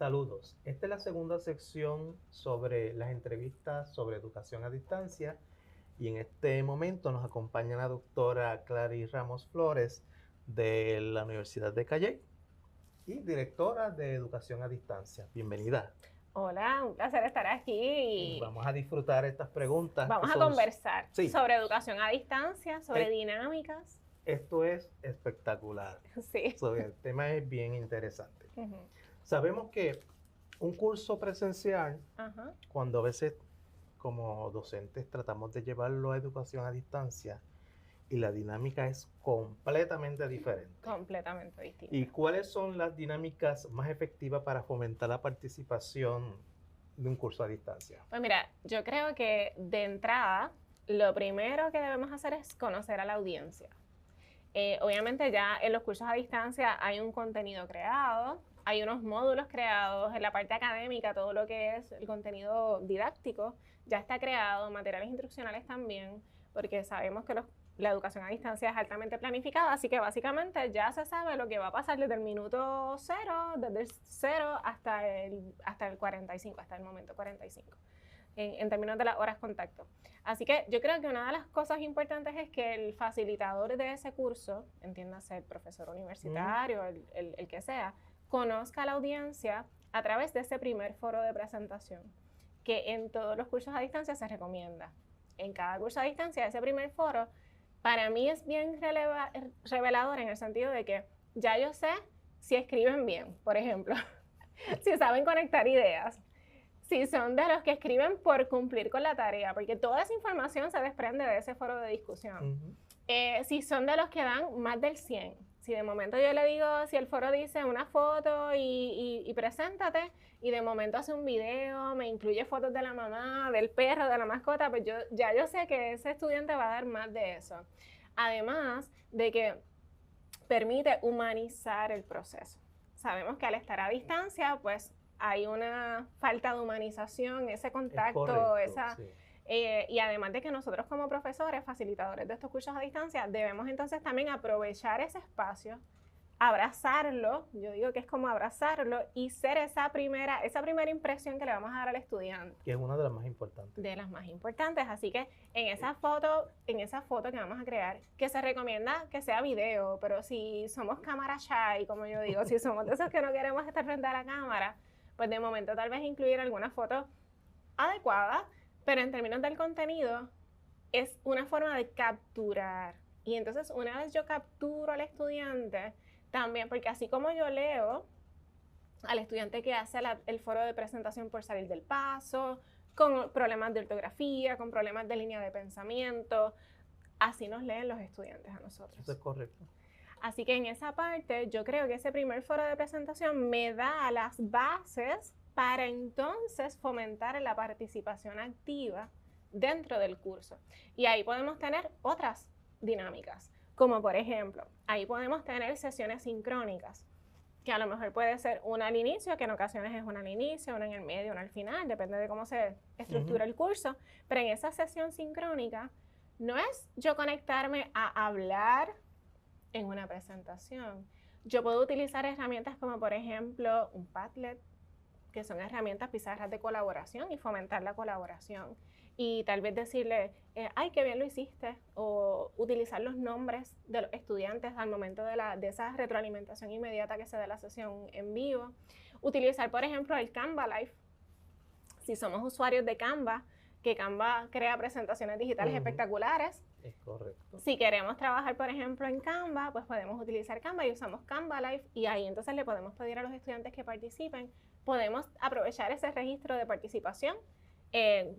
Saludos. Esta es la segunda sección sobre las entrevistas sobre educación a distancia y en este momento nos acompaña la doctora Clary Ramos Flores de la Universidad de Calle y directora de educación a distancia. Bienvenida. Hola, un placer estar aquí y Vamos a disfrutar estas preguntas. vamos a conversar Sí. sobre educación a distancia, sobre dinámicas. Esto es espectacular. Sí. El tema es bien interesante. Ujú. Sabemos que un curso presencial, Ajá. cuando a veces como docentes tratamos de llevarlo a educación a distancia y la dinámica es completamente diferente. Completamente distinto. ¿Y cuáles son las dinámicas más efectivas para fomentar la participación de un curso a distancia? Pues mira, yo creo que de entrada, lo primero que debemos hacer es conocer a la audiencia. Obviamente ya en los cursos a distancia hay un contenido creado, hay unos módulos creados, en la parte académica todo lo que es el contenido didáctico ya está creado, materiales instruccionales también, porque sabemos que la educación a distancia es altamente planificada, así que básicamente ya se sabe lo que va a pasar desde el minuto cero, desde el cero hasta el 45, hasta el momento 45. En términos de las horas contacto. Así que yo creo que una de las cosas importantes es que el facilitador de ese curso, entiéndase el profesor universitario, el que sea, conozca a la audiencia a través de ese primer foro de presentación, que en todos los cursos a distancia se recomienda. En cada curso a distancia, ese primer foro, para mí es bien revelador en el sentido de que ya yo sé si escriben bien, por ejemplo, si saben conectar ideas, si son de los que escriben por cumplir con la tarea, porque toda esa información se desprende de ese foro de discusión. Si son de los que dan más del 100, si de momento yo le digo, si el foro dice una foto y preséntate, y de momento hace un video, me incluye fotos de la mamá, del perro, de la mascota, pues yo sé que ese estudiante va a dar más de eso. Además de que permite humanizar el proceso. Sabemos que al estar a distancia, pues hay una falta de humanización, ese contacto, correcto, sí. Y además de que nosotros como profesores, facilitadores de estos cursos a distancia, debemos entonces también aprovechar ese espacio, abrazarlo, yo digo que es como abrazarlo y ser esa primera impresión que le vamos a dar al estudiante. Que es una de las más importantes. De las más importantes, así que en esa foto que vamos a crear, que se recomienda que sea video, pero si somos cámara shy, como yo digo, si somos de esos que no queremos estar frente a la cámara, pues de momento tal vez incluir alguna foto adecuada, pero en términos del contenido es una forma de capturar. Y entonces una vez yo capturo al estudiante, también, porque así como yo leo al estudiante que hace el foro de presentación por salir del paso, con problemas de ortografía, con problemas de línea de pensamiento, así nos leen los estudiantes a nosotros. Eso es correcto. Así que en esa parte yo creo que ese primer foro de presentación me da las bases para entonces fomentar la participación activa dentro del curso. Y ahí podemos tener otras dinámicas, como por ejemplo, ahí podemos tener sesiones sincrónicas, que a lo mejor puede ser una al inicio, que en ocasiones es una al inicio, una en el medio, una al final, depende de cómo se estructura el curso, pero en esa sesión sincrónica no es yo conectarme a hablar en una presentación. Yo puedo utilizar herramientas como por ejemplo un Padlet, que son herramientas, pizarras de colaboración y fomentar la colaboración. Y tal vez decirle, ay, qué bien lo hiciste, o utilizar los nombres de los estudiantes al momento de esa retroalimentación inmediata que se da la sesión en vivo. Utilizar, por ejemplo, el Canva Live. Si somos usuarios de Canva, que Canva crea presentaciones digitales espectaculares. Es correcto. Si queremos trabajar, por ejemplo, en Canva, pues podemos utilizar Canva y usamos Canva Live y ahí entonces le podemos pedir a los estudiantes que participen. Podemos aprovechar ese registro de participación,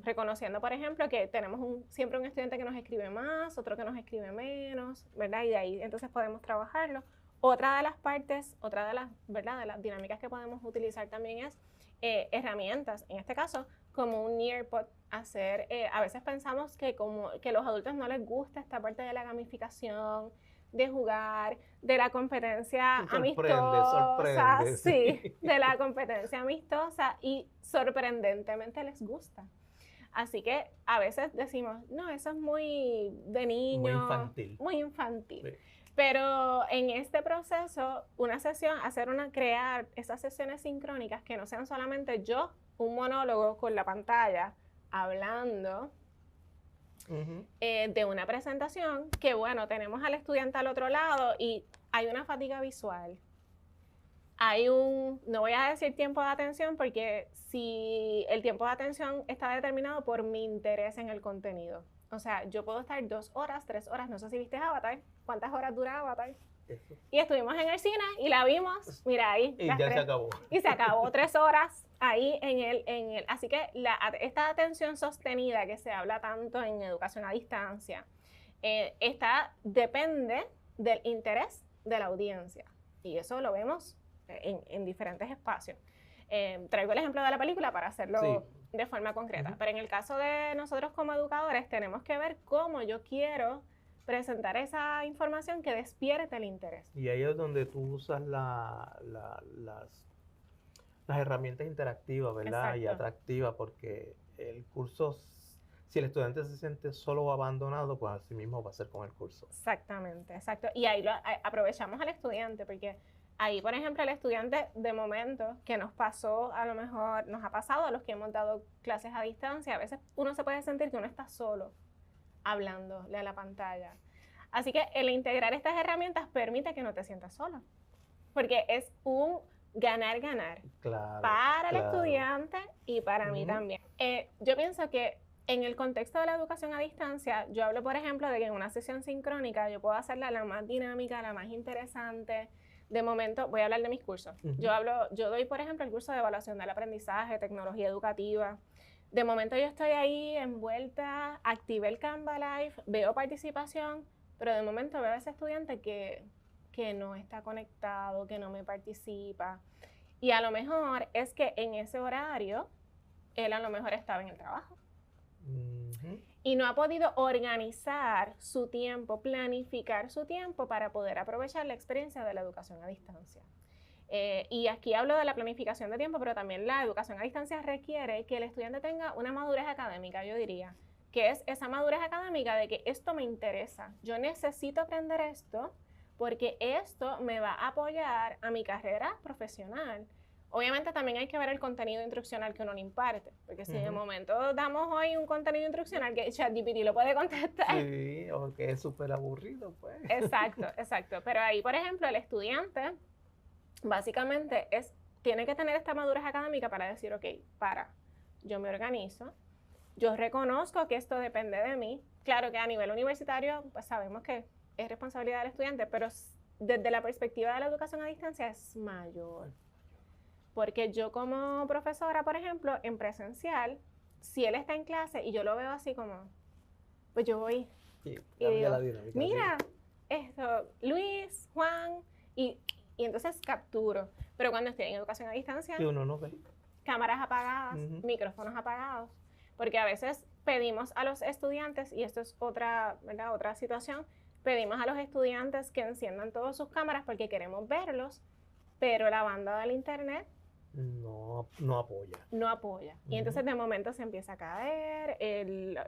reconociendo, por ejemplo, que tenemos siempre un estudiante que nos escribe más, otro que nos escribe menos, ¿verdad? Y de ahí entonces podemos trabajarlo. Otra de las partes, ¿verdad? De las dinámicas que podemos utilizar también es herramientas, en este caso, como un Nearpod, a veces pensamos que los adultos no les gusta esta parte de la gamificación, de jugar, de la competencia amistosa, sí, de la competencia amistosa y sorprendentemente les gusta. Así que a veces decimos, no, eso es muy de niño, muy infantil. Muy infantil. Sí. Pero en este proceso, una sesión, crear esas sesiones sincrónicas que no sean solamente yo, un monólogo con la pantalla, hablando de una presentación, que bueno, tenemos al estudiante al otro lado y hay una fatiga visual. No voy a decir tiempo de atención, porque si el tiempo de atención está determinado por mi interés en el contenido. O sea, yo puedo estar 2 horas, 3 horas, no sé si viste Avatar, ¿cuántas horas dura Avatar? Eso. Y estuvimos en el cine y la vimos, mira ahí. Y ya se acabó. Y se acabó 3 horas ahí así que esta atención sostenida que se habla tanto en educación a distancia, depende del interés de la audiencia. Y eso lo vemos en diferentes espacios. Traigo el ejemplo de la película para hacerlo de forma concreta. Pero en el caso de nosotros como educadores, tenemos que ver cómo yo quiero presentar esa información que despierte el interés. Y ahí es donde tú usas las herramientas interactivas, ¿verdad? Exacto. Y atractivas, porque el curso, si el estudiante se siente solo o abandonado, pues así mismo va a ser con el curso. Exactamente, exacto. Y ahí aprovechamos al estudiante, porque ahí, por ejemplo, el estudiante de momento que nos pasó, a lo mejor nos ha pasado a los que hemos dado clases a distancia, a veces uno se puede sentir que uno está solo hablándole a la pantalla. Así que el integrar estas herramientas permite que no te sientas solo, porque es un ganar-ganar para el estudiante y para mí también. Yo pienso que en el contexto de la educación a distancia, yo hablo, por ejemplo, de que en una sesión sincrónica yo puedo hacerla la más dinámica, la más interesante. De momento, voy a hablar de mis cursos. Yo doy, por ejemplo, el curso de evaluación del aprendizaje, tecnología educativa. De momento yo estoy ahí envuelta, activé el Canva Live, veo participación, pero de momento veo a ese estudiante que no está conectado, que no me participa. Y a lo mejor es que en ese horario, él a lo mejor estaba en el trabajo. Y no ha podido organizar su tiempo, planificar su tiempo para poder aprovechar la experiencia de la educación a distancia. Y aquí hablo de la planificación de tiempo, pero también la educación a distancia requiere que el estudiante tenga una madurez académica, yo diría, que es esa madurez académica de que esto me interesa, yo necesito aprender esto porque esto me va a apoyar a mi carrera profesional. Obviamente también hay que ver el contenido instruccional que uno le imparte, porque si de momento damos hoy un contenido instruccional que ChatGPT lo puede contestar. Sí, o que es súper aburrido, pues. Exacto, exacto. Pero ahí, por ejemplo, el estudiante básicamente tiene que tener esta madurez académica para decir, ok, yo me organizo, yo reconozco que esto depende de mí. Claro que a nivel universitario, pues sabemos que es responsabilidad del estudiante, pero desde la perspectiva de la educación a distancia es mayor. Porque yo como profesora, por ejemplo, en presencial, si él está en clase y yo lo veo así como, pues yo voy y digo, la dinámica, mira, esto, Luis, Juan, y entonces capturo. Pero cuando estoy en educación a distancia, que uno no ve. Cámaras apagadas, micrófonos apagados, porque a veces pedimos a los estudiantes, y esto es otra situación, pedimos a los estudiantes que enciendan todas sus cámaras porque queremos verlos, pero la banda del internet no apoya. No apoya. Y entonces de momento se empieza a caer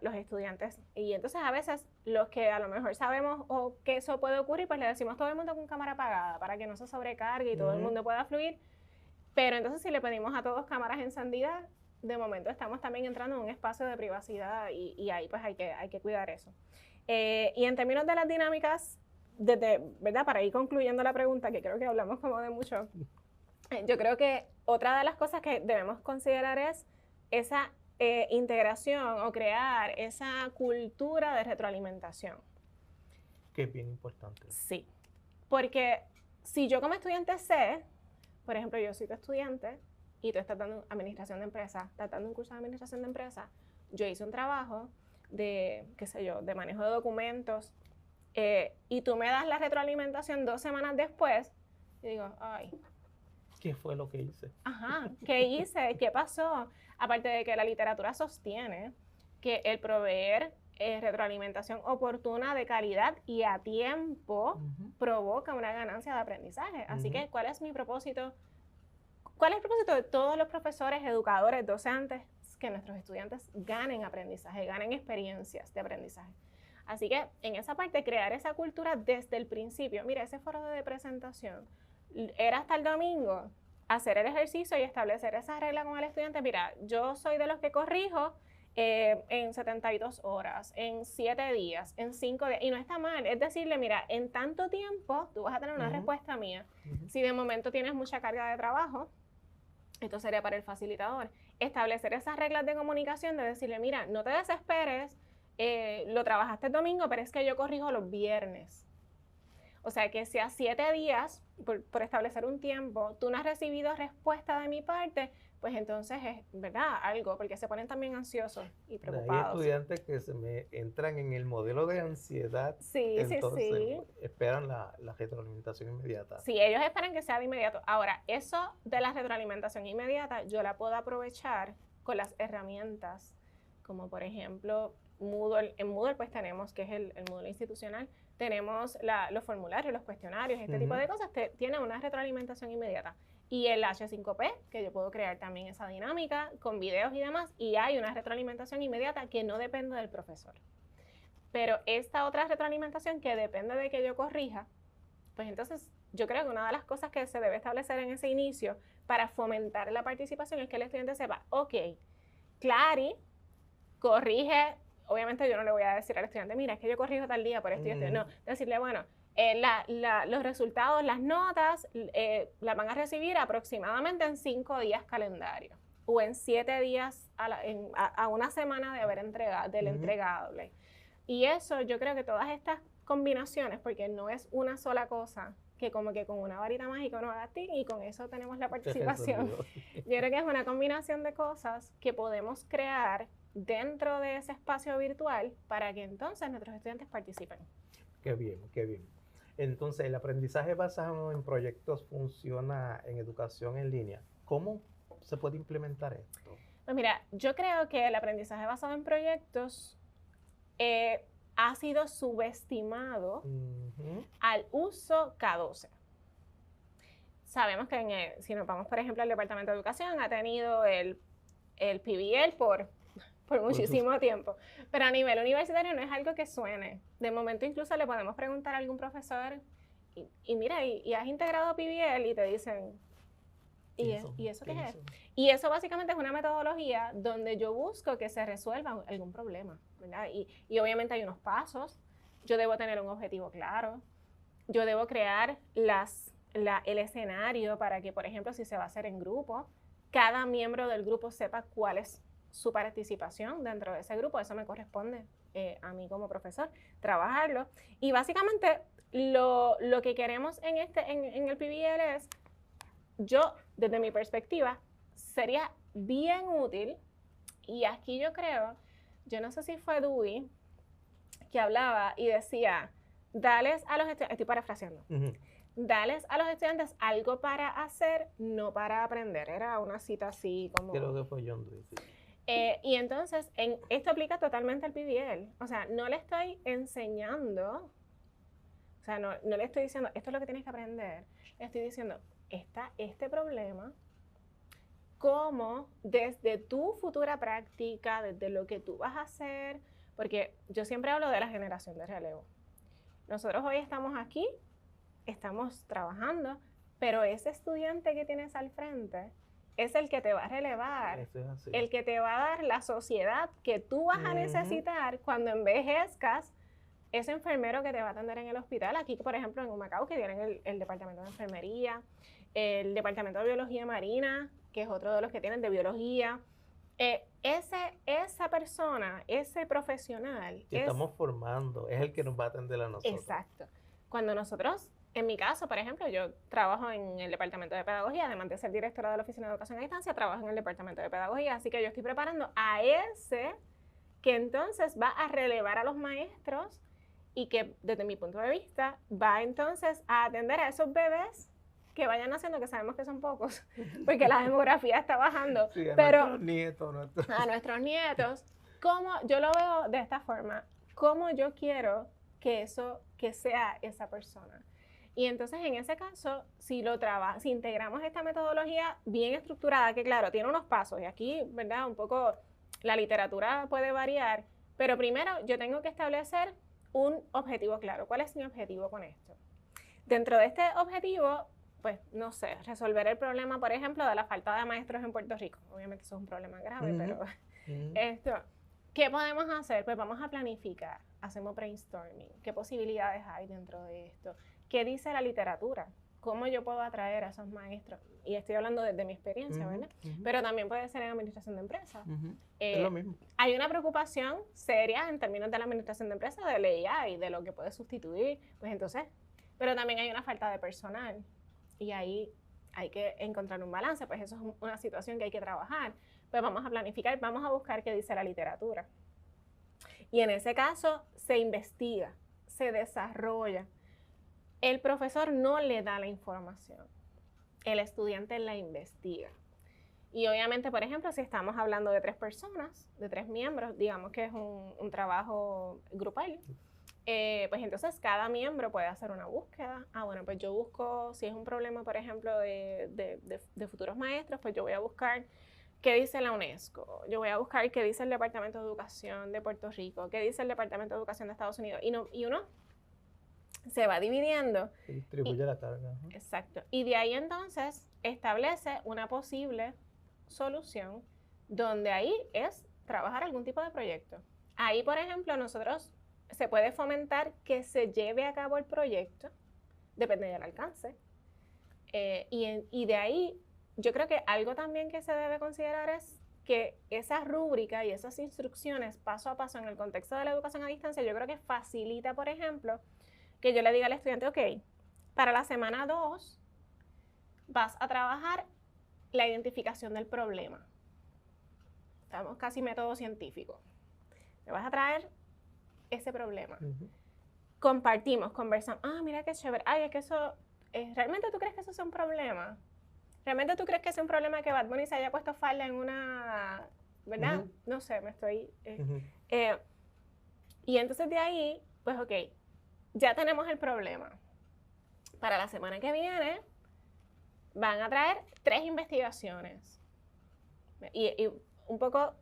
los estudiantes. Y entonces a veces los que a lo mejor sabemos o que eso puede ocurrir, pues le decimos a todo el mundo con cámara apagada para que no se sobrecargue y todo el mundo pueda fluir. Pero entonces si le pedimos a todos cámaras encendidas, de momento estamos también entrando en un espacio de privacidad y ahí pues hay que cuidar eso. Y en términos de las dinámicas, ¿verdad? Para ir concluyendo la pregunta, que creo que hablamos como de mucho, yo creo que otra de las cosas que debemos considerar es esa integración o crear esa cultura de retroalimentación. Que es bien importante. Sí, porque si yo como estudiante sé, por ejemplo, yo soy tu estudiante y tú estás dando administración de empresas, estás dando un curso de administración de empresas, yo hice un trabajo de, qué sé yo, de manejo de documentos, y tú me das la retroalimentación 2 semanas después, y digo, ay, ¿qué fue lo que hice? Ajá, ¿qué hice? ¿Qué pasó? Aparte de que la literatura sostiene que el proveer retroalimentación oportuna, de calidad y a tiempo provoca una ganancia de aprendizaje. Así que, ¿cuál es mi propósito? ¿Cuál es el propósito de todos los profesores, educadores, docentes? Que nuestros estudiantes ganen aprendizaje, ganen experiencias de aprendizaje. Así que en esa parte, crear esa cultura desde el principio. Mira, ese foro de presentación era hasta el domingo, hacer el ejercicio y establecer esa regla con el estudiante. Mira, yo soy de los que corrijo en 72 horas, en 7 días, en 5 días, y no está mal, es decirle, mira, en tanto tiempo tú vas a tener una respuesta mía. Si de momento tienes mucha carga de trabajo, esto sería para el facilitador, establecer esas reglas de comunicación de decirle, mira, no te desesperes, lo trabajaste el domingo, pero es que yo corrijo los viernes. O sea, que si a 7 días, por establecer un tiempo, tú no has recibido respuesta de mi parte, pues entonces es, ¿verdad? Algo, porque se ponen también ansiosos y preocupados. Hay estudiantes que se me entran en el modelo de ansiedad, sí, entonces esperan la retroalimentación inmediata. Sí, ellos esperan que sea de inmediato. Ahora, eso de la retroalimentación inmediata, yo la puedo aprovechar con las herramientas, como por ejemplo, Moodle. En Moodle pues tenemos, que es el Moodle institucional, tenemos los formularios, los cuestionarios, este tipo de cosas, tiene una retroalimentación inmediata. Y el H5P, que yo puedo crear también esa dinámica con videos y demás, y hay una retroalimentación inmediata que no depende del profesor. Pero esta otra retroalimentación que depende de que yo corrija, pues entonces yo creo que una de las cosas que se debe establecer en ese inicio para fomentar la participación es que el estudiante sepa, ok, Clary corrige. Obviamente yo no le voy a decir al estudiante, mira, es que yo corrijo tal día por esto y esto. No, decirle, bueno, los resultados, las notas, las van a recibir aproximadamente en 5 días calendario o en 7 días a una semana de haber entregado, del entregable. Y eso, yo creo que todas estas combinaciones, porque no es una sola cosa, que como que con una varita mágica uno haga tic y con eso tenemos la participación. Yo creo que es una combinación de cosas que podemos crear dentro de ese espacio virtual para que entonces nuestros estudiantes participen. Qué bien, qué bien. Entonces, el aprendizaje basado en proyectos funciona en educación en línea. ¿Cómo se puede implementar esto? Pues mira, yo creo que el aprendizaje basado en proyectos ha sido subestimado al uso K12. Sabemos que si nos vamos, por ejemplo, al Departamento de Educación, ha tenido el PBL por muchísimo tiempo. Pero a nivel universitario no es algo que suene. De momento incluso le podemos preguntar a algún profesor y mira, y has integrado PBL y te dicen, ¿y eso qué es? Y eso básicamente es una metodología donde yo busco que se resuelva algún problema, ¿verdad? Y obviamente hay unos pasos. Yo debo tener un objetivo claro. Yo debo crear el escenario para que, por ejemplo, si se va a hacer en grupo, cada miembro del grupo sepa cuál es su participación dentro de ese grupo. Eso me corresponde a mí como profesor, trabajarlo. Y básicamente lo que queremos en el PBL es, yo, desde mi perspectiva, sería bien útil, y aquí yo creo, yo no sé si fue Dewey que hablaba y decía, dales a los estudiantes, estoy parafraseando, dales a los estudiantes algo para hacer, no para aprender. Era una cita así como... Creo que fue John Dewey. Y entonces, esto aplica totalmente al PBL. O sea, no le estoy enseñando, o sea, no le estoy diciendo, esto es lo que tienes que aprender. Le estoy diciendo, está este problema, cómo desde tu futura práctica, desde lo que tú vas a hacer, porque yo siempre hablo de la generación de relevo. Nosotros hoy estamos aquí, estamos trabajando, pero ese estudiante que tienes al frente es el que te va a relevar, Eso es así. el que te va a dar la sociedad que tú vas a necesitar cuando envejezcas, ese enfermero que te va a atender en el hospital. Aquí, por ejemplo, en Humacao, que tienen el departamento de enfermería, el departamento de biología marina, que es otro de los que tienen de biología. Esa persona, ese profesional... Que estamos formando, es el que nos va a atender a nosotros. Exacto. Cuando nosotros, en mi caso, por ejemplo, yo trabajo en el departamento de pedagogía, además de ser directora de la Oficina de Educación a Distancia, trabajo en el departamento de pedagogía, así que yo estoy preparando a ese que entonces va a relevar a los maestros y que, desde mi punto de vista, va entonces a atender a esos bebés que vayan naciendo, que sabemos que son pocos, porque la demografía está bajando. Sí, pero nuestros nietos. A nuestros nietos. Yo lo veo de esta forma, cómo yo quiero que sea esa persona. Y entonces, en ese caso, si integramos esta metodología bien estructurada, que claro, tiene unos pasos, y aquí, ¿verdad? Un poco la literatura puede variar, pero primero yo tengo que establecer un objetivo claro. ¿Cuál es mi objetivo con esto? Dentro de este objetivo, pues, no sé, resolver el problema, por ejemplo, de la falta de maestros en Puerto Rico. Obviamente eso es un problema grave, pero esto, ¿qué podemos hacer? Pues vamos a planificar, hacemos brainstorming, ¿qué posibilidades hay dentro de esto? ¿Qué dice la literatura? ¿Cómo yo puedo atraer a esos maestros? Y estoy hablando desde mi experiencia, ¿verdad? Pero también puede ser en administración de empresas. Es lo mismo. Hay una preocupación seria en términos de la administración de empresas, de la AI, de lo que puede sustituir, pues entonces, pero también hay una falta de personal y ahí hay que encontrar un balance, pues eso es una situación que hay que trabajar. Pues vamos a planificar, vamos a buscar qué dice la literatura. Y en ese caso se investiga, se desarrolla. El profesor no le da la información, el estudiante la investiga. Y obviamente, por ejemplo, si estamos hablando de 3 personas, de 3 miembros, digamos que es un trabajo grupal, pues entonces cada miembro puede hacer una búsqueda. Bueno, pues yo busco, si es un problema, por ejemplo, de futuros maestros, pues yo voy a buscar qué dice la UNESCO, yo voy a buscar qué dice el Departamento de Educación de Puerto Rico, qué dice el Departamento de Educación de Estados Unidos, y uno se va dividiendo. Se distribuye la carga. Exacto. Y de ahí entonces establece una posible solución donde ahí es trabajar algún tipo de proyecto. Ahí, por ejemplo, nosotros se puede fomentar que se lleve a cabo el proyecto, depende del alcance. Y de ahí, yo creo que algo también que se debe considerar es que esa rúbrica y esas instrucciones paso a paso en el contexto de la educación a distancia, yo creo que facilita, por ejemplo, que yo le diga al estudiante, ok, para la semana 2 vas a trabajar la identificación del problema. Estamos casi método científico. Me vas a traer ese problema. Compartimos, conversamos. Mira qué chévere. Es que eso, ¿realmente tú crees que eso es un problema? ¿Realmente tú crees que es un problema que Bad Bunny se haya puesto falda en una, ¿verdad? No sé, me estoy... y entonces de ahí, pues ok, ya tenemos el problema. Para la semana que viene van a traer 3 investigaciones. Y un poco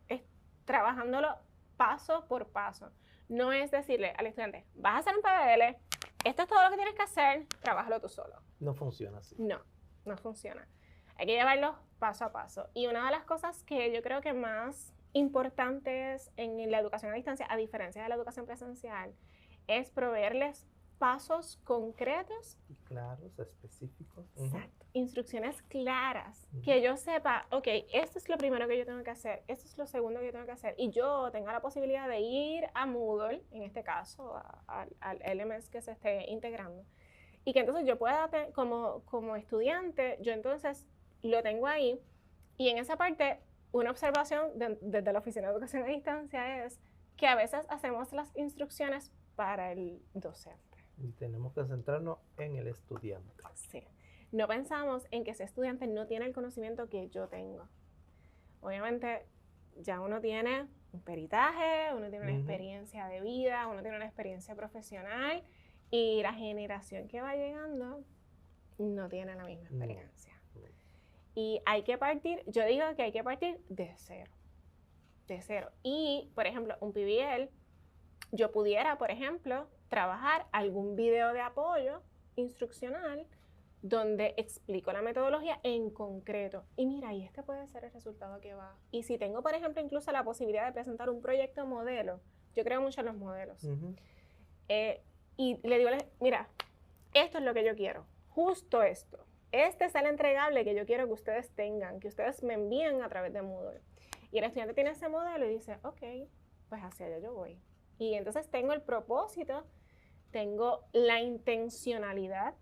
trabajándolo paso por paso. No es decirle al estudiante, vas a hacer un PBL, esto es todo lo que tienes que hacer, trabájalo tú solo. No funciona así. No funciona. Hay que llevarlo paso a paso. Y una de las cosas que yo creo que más importantes en la educación a distancia, a diferencia de la educación presencial, es proveerles pasos concretos. Claros, específicos. Exacto. Instrucciones claras. Que yo sepa, ok, esto es lo primero que yo tengo que hacer, esto es lo segundo que yo tengo que hacer. Y yo tenga la posibilidad de ir a Moodle, en este caso, al LMS que se esté integrando. Y que entonces yo pueda, como estudiante, yo entonces lo tengo ahí. Y en esa parte, una observación desde la Oficina de Educación a Distancia es que a veces hacemos las instrucciones para el docente. Y tenemos que centrarnos en el estudiante. Sí. No pensamos en que ese estudiante no tiene el conocimiento que yo tengo. Obviamente, ya uno tiene un peritaje, uno tiene una experiencia de vida, uno tiene una experiencia profesional, y la generación que va llegando no tiene la misma experiencia. Y hay que partir, yo digo que hay que partir de cero. De cero. Y, por ejemplo, un PBL, yo pudiera, por ejemplo, trabajar algún video de apoyo instruccional donde explico la metodología en concreto. Y mira, y este puede ser el resultado que va. Y si tengo, por ejemplo, incluso la posibilidad de presentar un proyecto modelo, yo creo mucho en los modelos. Y le digo, mira, esto es lo que yo quiero, justo esto. Este es el entregable que yo quiero que ustedes tengan, que ustedes me envíen a través de Moodle. Y el estudiante tiene ese modelo y dice, ok, pues hacia allá yo voy. Y entonces tengo el propósito, tengo la intencionalidad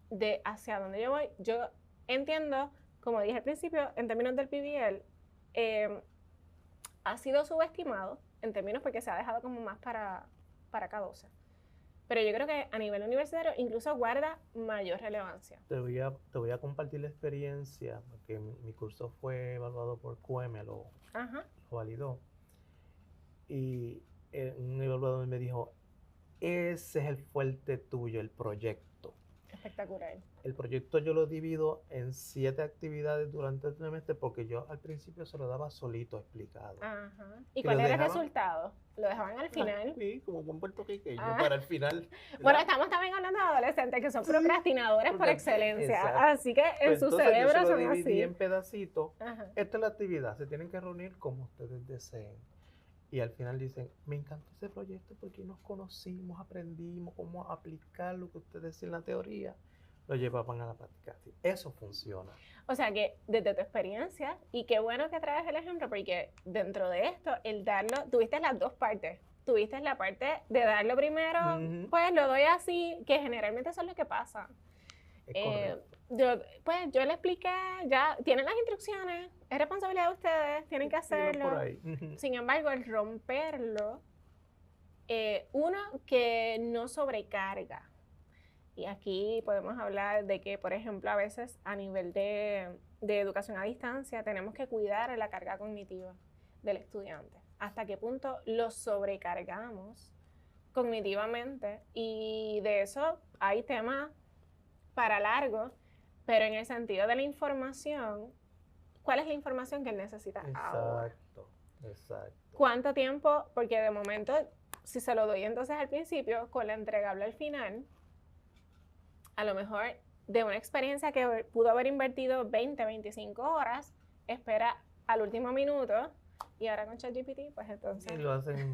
de hacia dónde yo voy. Yo entiendo, como dije al principio, en términos del PBL, ha sido subestimado, en términos porque se ha dejado como más para K12. Pero yo creo que a nivel universitario incluso guarda mayor relevancia. Te voy a compartir la experiencia, porque mi curso fue evaluado por QM, lo validó. Y un evaluador me dijo, ese es el fuerte tuyo, el proyecto. Espectacular. El proyecto yo lo divido en 7 actividades durante el trimestre porque yo al principio se lo daba solito explicado. Ajá. ¿Y Que cuál lo era el dejaban- resultado? ¿Lo dejaban al final? Sí, como buen puertorriqueño, Ah. para el final. Bueno, ¿verdad? estamos también hablando de adolescentes que son Sí, procrastinadores por porque- excelencia. exacto. Así que en Pues su entonces yo cerebro se lo son dividí así. en pedacitos. Ajá. Esta es la actividad, se tienen que reunir como ustedes deseen. Y al final dicen, me encantó ese proyecto porque nos conocimos, aprendimos cómo aplicar lo que ustedes decían en la teoría, lo llevaban a la práctica. Sí, eso funciona. O sea que desde tu experiencia, y qué bueno que traes el ejemplo, porque dentro de esto, el darlo, tuviste las dos partes. Tuviste la parte de darlo primero, Ujú. pues lo doy así, que generalmente eso es lo que pasa. Es correcto. Yo le expliqué, ya tienen las instrucciones, es responsabilidad de ustedes, tienen que Iba hacerlo. por ahí. Ujú. Sin embargo, el romperlo, uno, que no sobrecarga. Y aquí podemos hablar de que, por ejemplo, a veces a nivel de educación a distancia tenemos que cuidar la carga cognitiva del estudiante. Hasta qué punto lo sobrecargamos cognitivamente. Y de eso hay temas para largo, pero en el sentido de la información, ¿cuál es la información que él necesita ahora? Exacto, exacto. ¿Cuánto tiempo? Porque de momento, si se lo doy entonces al principio, con la entregable al final, a lo mejor de una experiencia que pudo haber invertido 20, 25 horas, espera al último minuto y ahora con ChatGPT, pues entonces, Y lo hacen.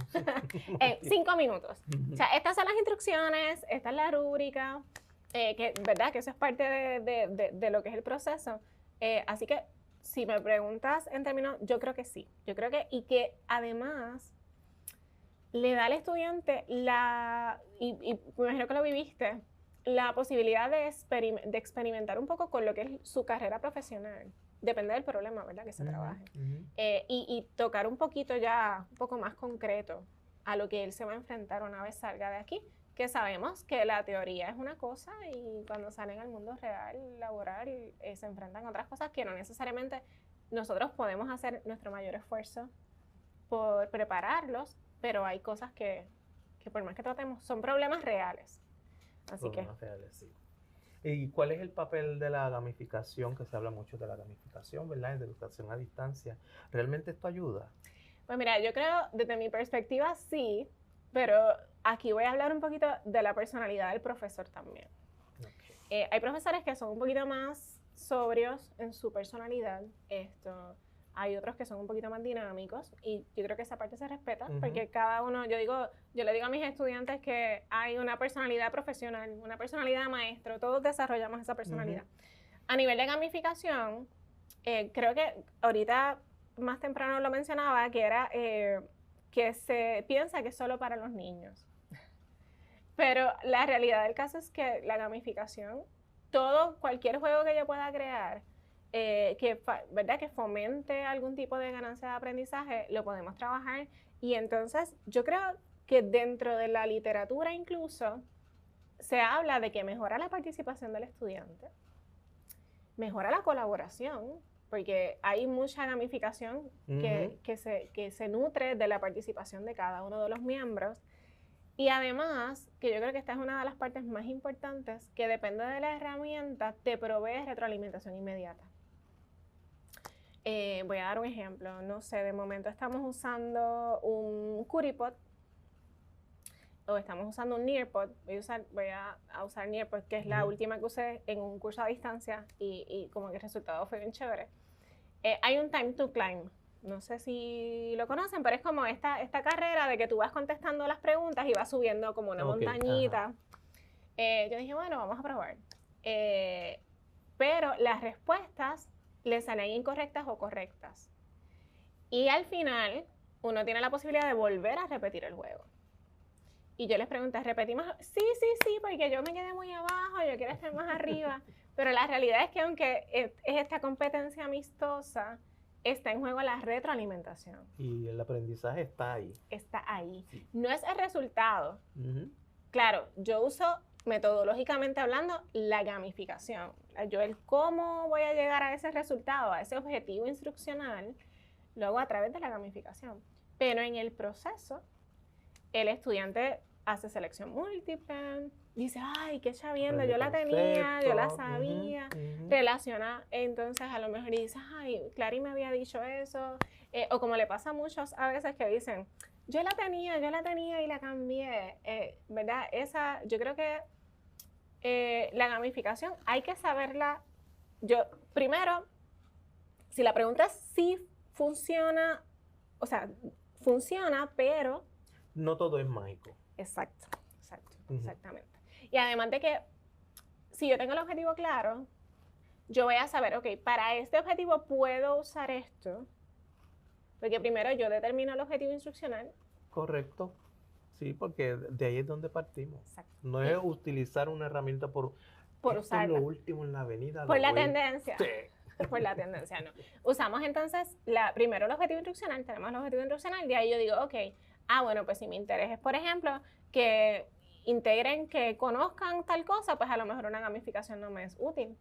en 5 minutos. O sea, estas son las instrucciones, esta es la rúbrica, que, ¿verdad? Que eso es parte de lo que es el proceso. Así que, si me preguntas en términos, yo creo que sí. Yo creo que, y que además le da al estudiante y me imagino que lo viviste, la posibilidad de experimentar un poco con lo que es su carrera profesional. Depende del problema, ¿verdad? Que se trabaje. Y tocar un poquito ya, un poco más concreto a lo que él se va a enfrentar una vez salga de aquí, que sabemos que la teoría es una cosa y cuando salen al mundo real, laboral, se enfrentan a otras cosas que no necesariamente nosotros podemos hacer nuestro mayor esfuerzo por prepararlos, pero hay cosas que por más que tratemos, son problemas reales. Así que... Problemas reales, sí. ¿Y cuál es el papel de la gamificación? Que se habla mucho de la gamificación, ¿verdad? De educación a distancia. ¿Realmente esto ayuda? Pues mira, yo creo, desde mi perspectiva, sí, pero aquí voy a hablar un poquito de la personalidad del profesor también. Okay. Hay profesores que son un poquito más sobrios en su personalidad. Hay otros que son un poquito más dinámicos y yo creo que esa parte se respeta porque cada uno, yo le digo a mis estudiantes que hay una personalidad profesional, una personalidad maestro, todos desarrollamos esa personalidad. A nivel de gamificación, creo que ahorita más temprano lo mencionaba, que era que se piensa que es solo para los niños. Pero la realidad del caso es que la gamificación, cualquier juego que yo pueda crear, ¿verdad? Que fomente algún tipo de ganancia de aprendizaje, lo podemos trabajar. Y entonces yo creo que dentro de la literatura incluso se habla de que mejora la participación del estudiante, mejora la colaboración, porque hay mucha gamificación que se nutre de la participación de cada uno de los miembros. Y además, que yo creo que esta es una de las partes más importantes, que depende de la herramienta, te provee retroalimentación inmediata. Voy a dar un ejemplo. No sé, de momento estamos usando un Curipod o estamos usando un Nearpod. Voy a usar Nearpod, que es la última que usé en un curso a distancia y como que el resultado fue bien chévere. Hay un Time to Climb. No sé si lo conocen, pero es como esta carrera de que tú vas contestando las preguntas y vas subiendo como una montañita. Yo dije, bueno, vamos a probar. Pero las respuestas le salen incorrectas o correctas. Y al final, uno tiene la posibilidad de volver a repetir el juego. Y yo les pregunté, ¿repetimos? Sí, porque yo me quedé muy abajo, yo quiero estar más arriba. Pero la realidad es que aunque es esta competencia amistosa, está en juego la retroalimentación. Y el aprendizaje está ahí. Está ahí. Sí. No es el resultado. Claro, yo uso metodológicamente hablando la gamificación. Yo el cómo voy a llegar a ese resultado, a ese objetivo instruccional, lo hago a través de la gamificación. Pero en el proceso, el estudiante hace selección múltiple, dice, ay, qué chavienda, Aprende yo la tenía, yo la conceptos, sabía, ujú. relaciona entonces a lo mejor y dice, ay, Clary me había dicho eso, o como le pasa a muchos a veces que dicen, yo la tenía y la cambié, ¿verdad? Yo creo que la gamificación hay que saberla, primero, si la pregunta es si funciona, o sea, funciona, pero... No todo es mágico. Exacto, exactamente. Y además de que, si yo tengo el objetivo claro, yo voy a saber, ok, para este objetivo puedo usar esto, porque primero yo determino el objetivo instruccional. Correcto. Sí, porque de ahí es donde partimos. Exacto. No es utilizar una herramienta por esto usarla. Es lo último en la avenida. Por la tendencia. Sí. Por la tendencia, no. Usamos entonces, primero el objetivo instruccional, tenemos el objetivo instruccional, de ahí yo digo, ok, bueno, pues si mi interés es, por ejemplo, que integren, que conozcan tal cosa, pues a lo mejor una gamificación no me es útil.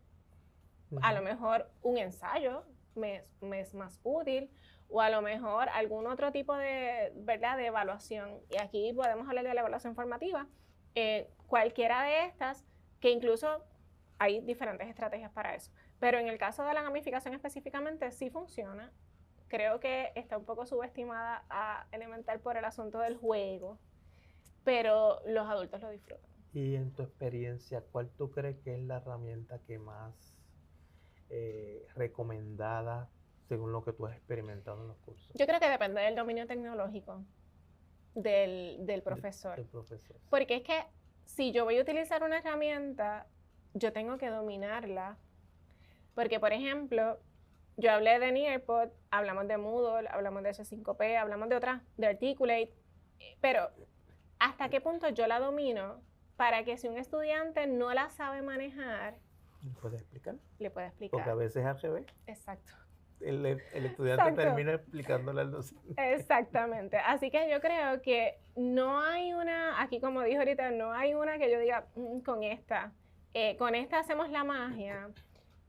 A lo mejor un ensayo me es más útil, o a lo mejor algún otro tipo de, ¿verdad?, de evaluación. Y aquí podemos hablar de la evaluación formativa. Cualquiera de estas, que incluso hay diferentes estrategias para eso. Pero en el caso de la gamificación específicamente, sí funciona. Creo que está un poco subestimada a elemental por el asunto del juego, pero los adultos lo disfrutan. Y en tu experiencia, ¿cuál tú crees que es la herramienta que más recomendada según lo que tú has experimentado en los cursos? Yo creo que depende del dominio tecnológico del profesor. Del profesor. Porque es que si yo voy a utilizar una herramienta, yo tengo que dominarla. Porque, por ejemplo, yo hablé de Nearpod, hablamos de Moodle, hablamos de S5P, hablamos de otras, de Articulate, pero ¿hasta qué punto yo la domino para que si un estudiante no la sabe manejar, ¿Le puede explicar? Le puede explicar. Porque a veces es al revés. Exacto. El estudiante termina explicándole al docente. Exactamente. Así que yo creo que no hay una, aquí como dijo ahorita, no hay una que yo diga, con esta hacemos la magia,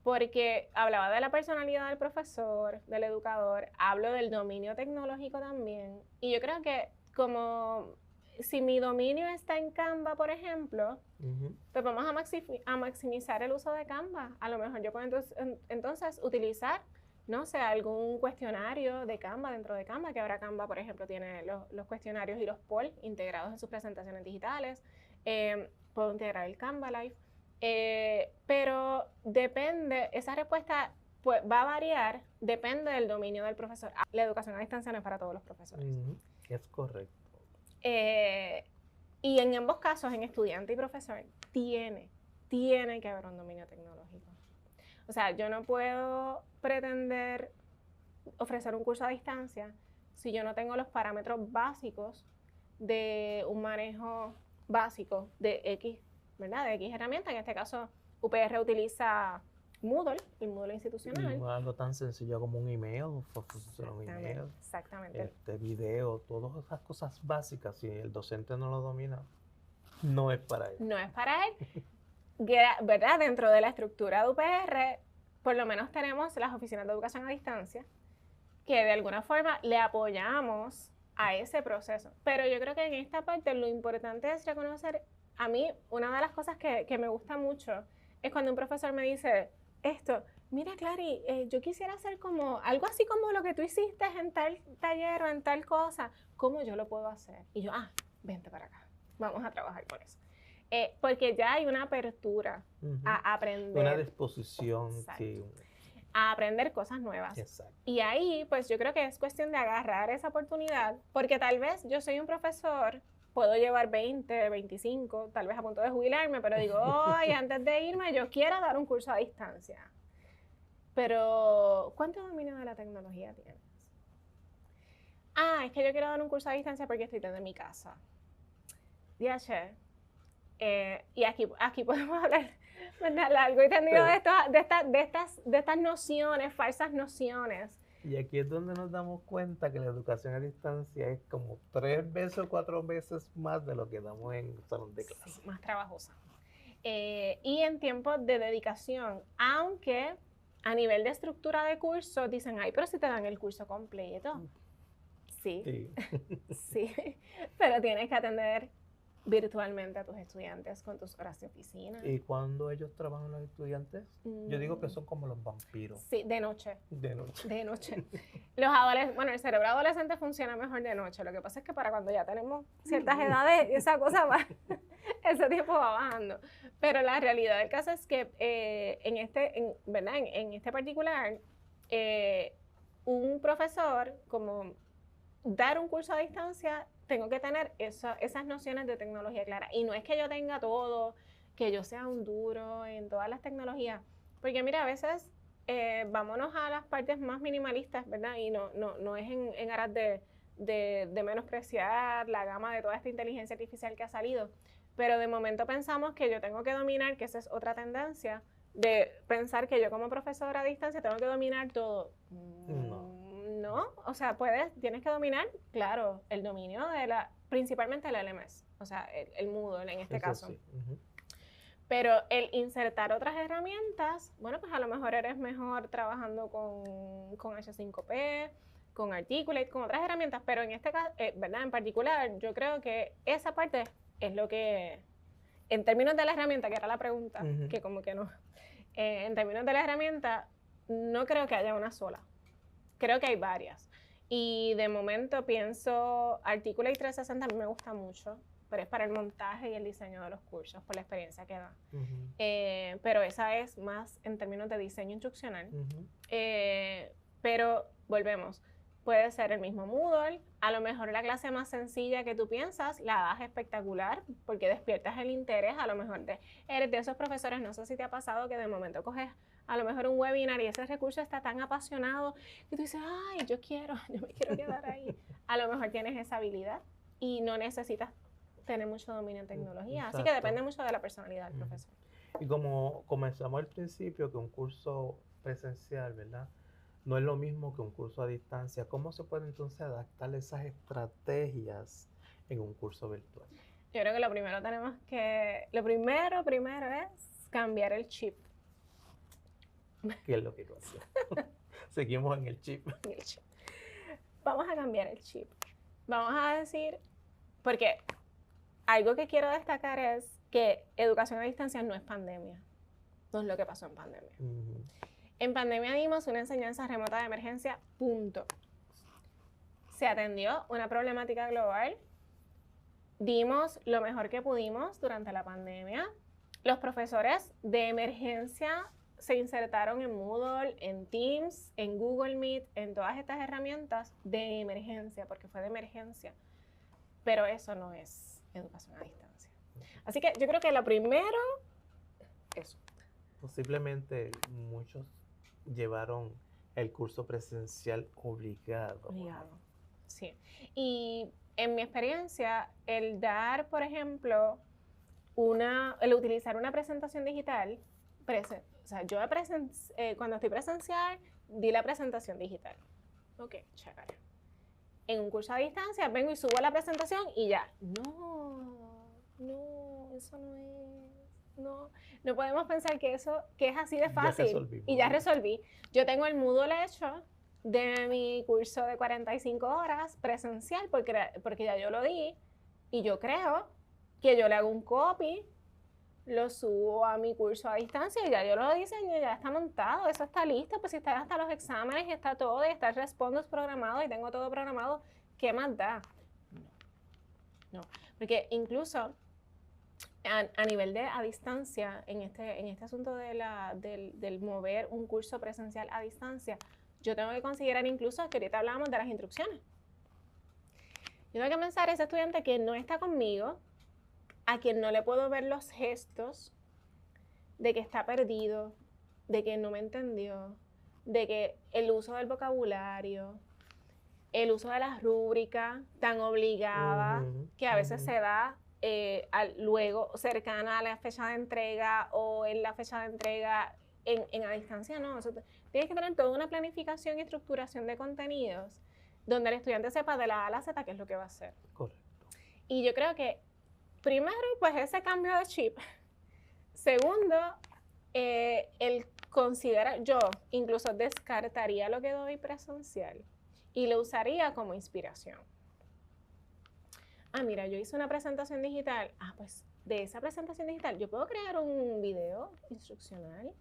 porque hablaba de la personalidad del profesor, del educador, hablo del dominio tecnológico también, y yo creo que como si mi dominio está en Canva, por ejemplo, pues vamos a maximizar el uso de Canva. A lo mejor yo puedo entonces utilizar, no sé, algún cuestionario de Canva dentro de Canva, que ahora Canva, por ejemplo, tiene los cuestionarios y los polls integrados en sus presentaciones digitales. Puedo integrar el Canva Live. Pero depende, esa respuesta pues, va a variar, depende del dominio del profesor. La educación a distancia no es para todos los profesores. Es correcto. Y en ambos casos, en estudiante y profesor, tiene que haber un dominio tecnológico. O sea, yo no puedo pretender ofrecer un curso a distancia si yo no tengo los parámetros básicos de un manejo básico de X, ¿verdad? De X herramienta. En este caso, UPR utiliza Moodle, el Moodle institucional. Y algo tan sencillo como un email, un email, exactamente. Video, todas esas cosas básicas, si el docente no lo domina, no es para él. No es para él. ¿Verdad? Dentro de la estructura de UPR, por lo menos tenemos las oficinas de educación a distancia, que de alguna forma le apoyamos a ese proceso. Pero yo creo que en esta parte lo importante es reconocer, a mí una de las cosas que me gusta mucho es cuando un profesor me dice esto, mira Clary, yo quisiera hacer como algo así como lo que tú hiciste en tal taller o en tal cosa, ¿cómo yo lo puedo hacer? Y yo, vente para acá, vamos a trabajar con eso. Porque ya hay una apertura a aprender. Una disposición, sí. A aprender cosas nuevas. Exacto. Y ahí, pues yo creo que es cuestión de agarrar esa oportunidad, porque tal vez yo soy un profesor, puedo llevar 20, 25, tal vez a punto de jubilarme, pero digo, antes de irme yo quiero dar un curso a distancia. Pero, ¿cuánto dominio de la tecnología tienes? Es que yo quiero dar un curso a distancia porque estoy desde mi casa. Y aquí podemos hablar largo y tendido de estas nociones, falsas nociones. Y aquí es donde nos damos cuenta que la educación a distancia es como 3 veces o 4 veces más de lo que damos en salón de clase. Sí, más trabajosa. Y en tiempos de dedicación, aunque a nivel de estructura de curso dicen, pero si te dan el curso completo. Sí, sí. Pero tienes que atender virtualmente a tus estudiantes con tus horas de oficina. ¿Y cuando ellos trabajan los estudiantes? Yo digo que son como los vampiros. Sí, de noche. De noche. De noche. Los adolescentes, bueno, el cerebro adolescente funciona mejor de noche. Lo que pasa es que para cuando ya tenemos ciertas edades, esa cosa va, ese tiempo va bajando. Pero la realidad del caso es que ¿verdad? En este particular, un profesor, como dar un curso a distancia, tengo que tener esas nociones de tecnología claras. Y no es que yo tenga todo, que yo sea un duro en todas las tecnologías. Porque mira, a veces vámonos a las partes más minimalistas, ¿verdad? Y no es en aras de menospreciar la gama de toda esta inteligencia artificial que ha salido. Pero de momento pensamos que yo tengo que dominar, que esa es otra tendencia, de pensar que yo como profesora a distancia tengo que dominar todo. No, o sea, tienes que dominar, claro, el dominio principalmente el LMS, o sea, el Moodle en este caso. Sí. Pero el insertar otras herramientas, bueno, pues a lo mejor eres mejor trabajando con H5P, con Articulate, con otras herramientas, pero en este caso, ¿verdad? En particular, yo creo que esa parte es lo que, en términos de la herramienta, que era la pregunta, que como que no, en términos de la herramienta, no creo que haya una sola. Creo que hay varias. Y de momento pienso, Articulate 360 a mí me gusta mucho, pero es para el montaje y el diseño de los cursos, por la experiencia que da. Pero esa es más en términos de diseño instruccional. Pero volvemos, puede ser el mismo Moodle, a lo mejor la clase más sencilla que tú piensas, la das espectacular, porque despiertas el interés, a lo mejor eres de esos profesores, no sé si te ha pasado que de momento coges a lo mejor un webinar y ese recurso está tan apasionado que tú dices, ay, yo me quiero quedar ahí. A lo mejor tienes esa habilidad y no necesitas tener mucho dominio en tecnología. Exacto. Así que depende mucho de la personalidad del profesor. Y como comenzamos al principio, que un curso presencial, ¿verdad? No es lo mismo que un curso a distancia. ¿Cómo se puede entonces adaptar esas estrategias en un curso virtual? Yo creo que lo primero es cambiar el chip. ¿Qué es lo que tú haces? Seguimos en el chip. Vamos a cambiar el chip. Vamos a decir, porque algo que quiero destacar es que educación a distancia no es pandemia. No es lo que pasó en pandemia. En pandemia dimos una enseñanza remota de emergencia, punto. Se atendió una problemática global. Dimos lo mejor que pudimos durante la pandemia. Los profesores de emergencia se insertaron en Moodle, en Teams, en Google Meet, en todas estas herramientas de emergencia, porque fue de emergencia. Pero eso no es educación a distancia. Así que yo creo que lo primero, eso. Posiblemente muchos llevaron el curso presencial obligado. Obligado, sí. Y en mi experiencia, el dar, por ejemplo, el utilizar una presentación digital, o sea, yo cuando estoy presencial, di la presentación digital. Ok, chévere. En un curso a distancia, vengo y subo la presentación y ya. No, eso no es. No podemos pensar que es así de fácil. Y ya resolví. Yo tengo el Moodle hecho de mi curso de 45 horas presencial, porque ya yo lo di, y yo creo que yo le hago un copy, lo subo a mi curso a distancia y ya yo lo diseñé, ya está montado, eso está listo, pues si están hasta los exámenes y está todo, y está el Respondus programado y tengo todo programado, ¿qué más da? No, porque incluso a nivel de a distancia, en este asunto del mover un curso presencial a distancia, yo tengo que considerar incluso que ahorita hablábamos de las instrucciones. Yo tengo que pensar ese estudiante que no está conmigo, a quien no le puedo ver los gestos, de que está perdido, de que no me entendió, de que el uso del vocabulario, el uso de las rúbricas tan obligada que a veces se da luego cercana a la fecha de entrega o en la fecha de entrega en a distancia, no. Tienes que tener toda una planificación y estructuración de contenidos donde el estudiante sepa de la A a la Z qué es lo que va a hacer. Correcto. Y yo creo que primero, pues ese cambio de chip. Segundo, el considerar, yo incluso descartaría lo que doy presencial y lo usaría como inspiración. mira, yo hice una presentación digital. Pues de esa presentación digital yo puedo crear un video instruccional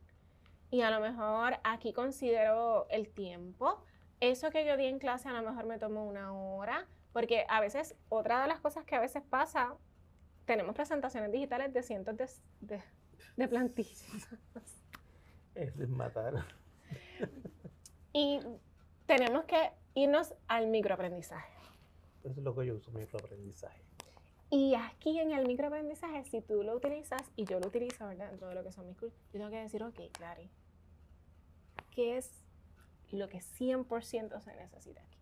y a lo mejor aquí considero el tiempo. Eso que yo di en clase a lo mejor me tomó 1 hora, porque a veces, otra de las cosas que a veces pasa, tenemos presentaciones digitales de cientos de plantillas. Es matar. Y tenemos que irnos al microaprendizaje. Eso es lo que yo uso, microaprendizaje. Y aquí en el microaprendizaje, si tú lo utilizas y yo lo utilizo, ¿verdad? Dentro de lo que son mis cursos, yo tengo que decir, ok, Clary, ¿qué es lo que 100% se necesita aquí?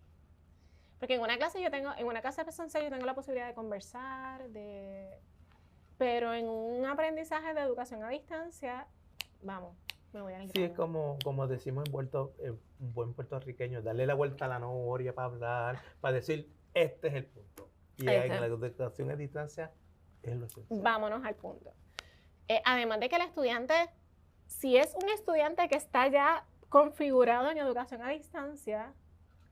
Porque en una clase presencial yo tengo la posibilidad de conversar, pero en un aprendizaje de educación a distancia, vamos, me voy a ir. Sí, es como decimos un buen puertorriqueño, darle la vuelta a la noria para hablar, para decir, este es el punto. Y en la educación a distancia es lo esencial. Vámonos al punto. Además de que el estudiante, si es un estudiante que está ya configurado en educación a distancia,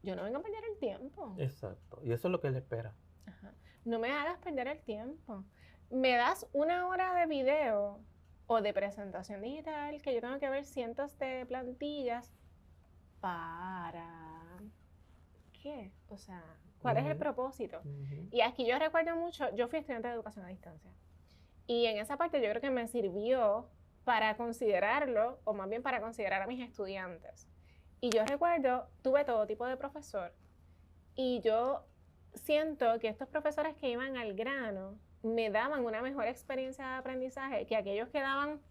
yo no vengo a perder el tiempo. Exacto. Y eso es lo que él espera. Ajá. No me hagas perder el tiempo. Me das 1 hora de video o de presentación digital que yo tengo que ver cientos de plantillas para... ¿qué? O sea, ¿cuál es el propósito? Y aquí yo recuerdo mucho, yo fui estudiante de educación a distancia. Y en esa parte yo creo que me sirvió para considerarlo, o más bien para considerar a mis estudiantes. Y yo recuerdo, tuve todo tipo de profesor, y yo siento que estos profesores que iban al grano me daban una mejor experiencia de aprendizaje que aquellos que daban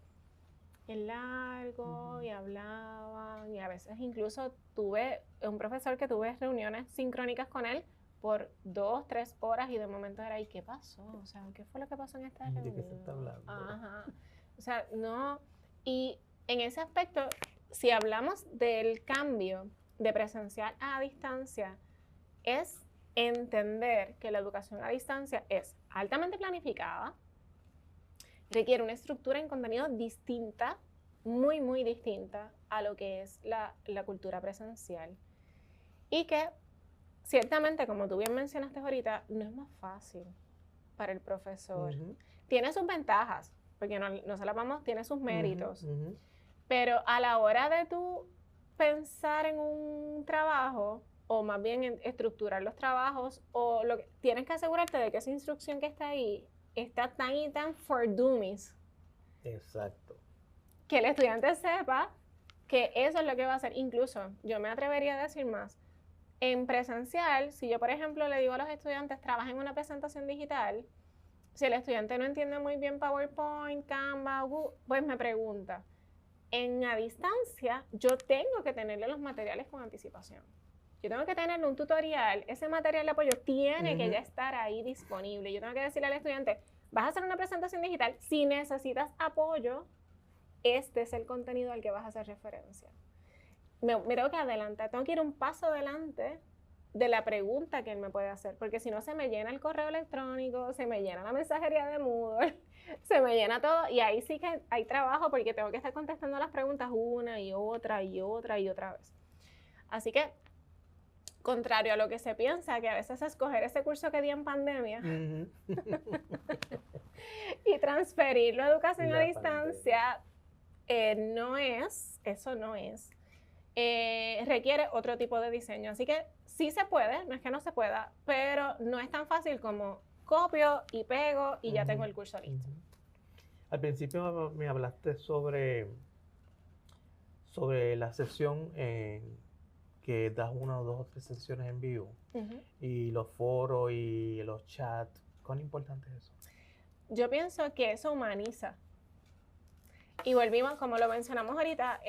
en largo y hablaban, y a veces incluso tuve un profesor que tuve reuniones sincrónicas con él por 2, 3 horas y de momento era, ¿y qué pasó? O sea, ¿qué fue lo que pasó en esta reunión? ¿De qué se está hablando? Ajá. O sea, no. Y en ese aspecto, si hablamos del cambio de presencial a distancia, es entender que la educación a distancia es altamente planificada, requiere una estructura en contenido distinta, muy, muy distinta a lo que es la cultura presencial. Y que ciertamente, como tú bien mencionaste ahorita, no es más fácil para el profesor. Tiene sus ventajas, porque no se las vamos, tiene sus méritos. Pero a la hora de tú pensar en un trabajo, o más bien en estructurar los trabajos, tienes que asegurarte de que esa instrucción que está ahí está tan y tan for dummies. Exacto. Que el estudiante sepa que eso es lo que va a hacer. Incluso, yo me atrevería a decir más. En presencial, si yo, por ejemplo, le digo a los estudiantes, trabajen en una presentación digital, si el estudiante no entiende muy bien PowerPoint, Canva, Google, pues me pregunta. En a distancia, yo tengo que tenerle los materiales con anticipación. Yo tengo que tenerle un tutorial, ese material de apoyo tiene que ya estar ahí disponible. Yo tengo que decirle al estudiante, vas a hacer una presentación digital, si necesitas apoyo, este es el contenido al que vas a hacer referencia. Me tengo que adelantar, tengo que ir un paso adelante de la pregunta que él me puede hacer, porque si no se me llena el correo electrónico, se me llena la mensajería de Moodle, se me llena todo, y ahí sí que hay trabajo porque tengo que estar contestando las preguntas una y otra y otra y otra vez. Así que, contrario a lo que se piensa, que a veces escoger ese curso que di en pandemia y transferirlo a educación a distancia, eso no es. Requiere otro tipo de diseño. Así que sí se puede, no es que no se pueda, pero no es tan fácil como copio y pego y ya tengo el curso listo. Al principio me hablaste sobre la sesión que das 1 o 2 o 3 sesiones en vivo y los foros y los chats. ¿Cuán importante es eso? Yo pienso que eso humaniza. Y volvimos, como lo mencionamos ahorita,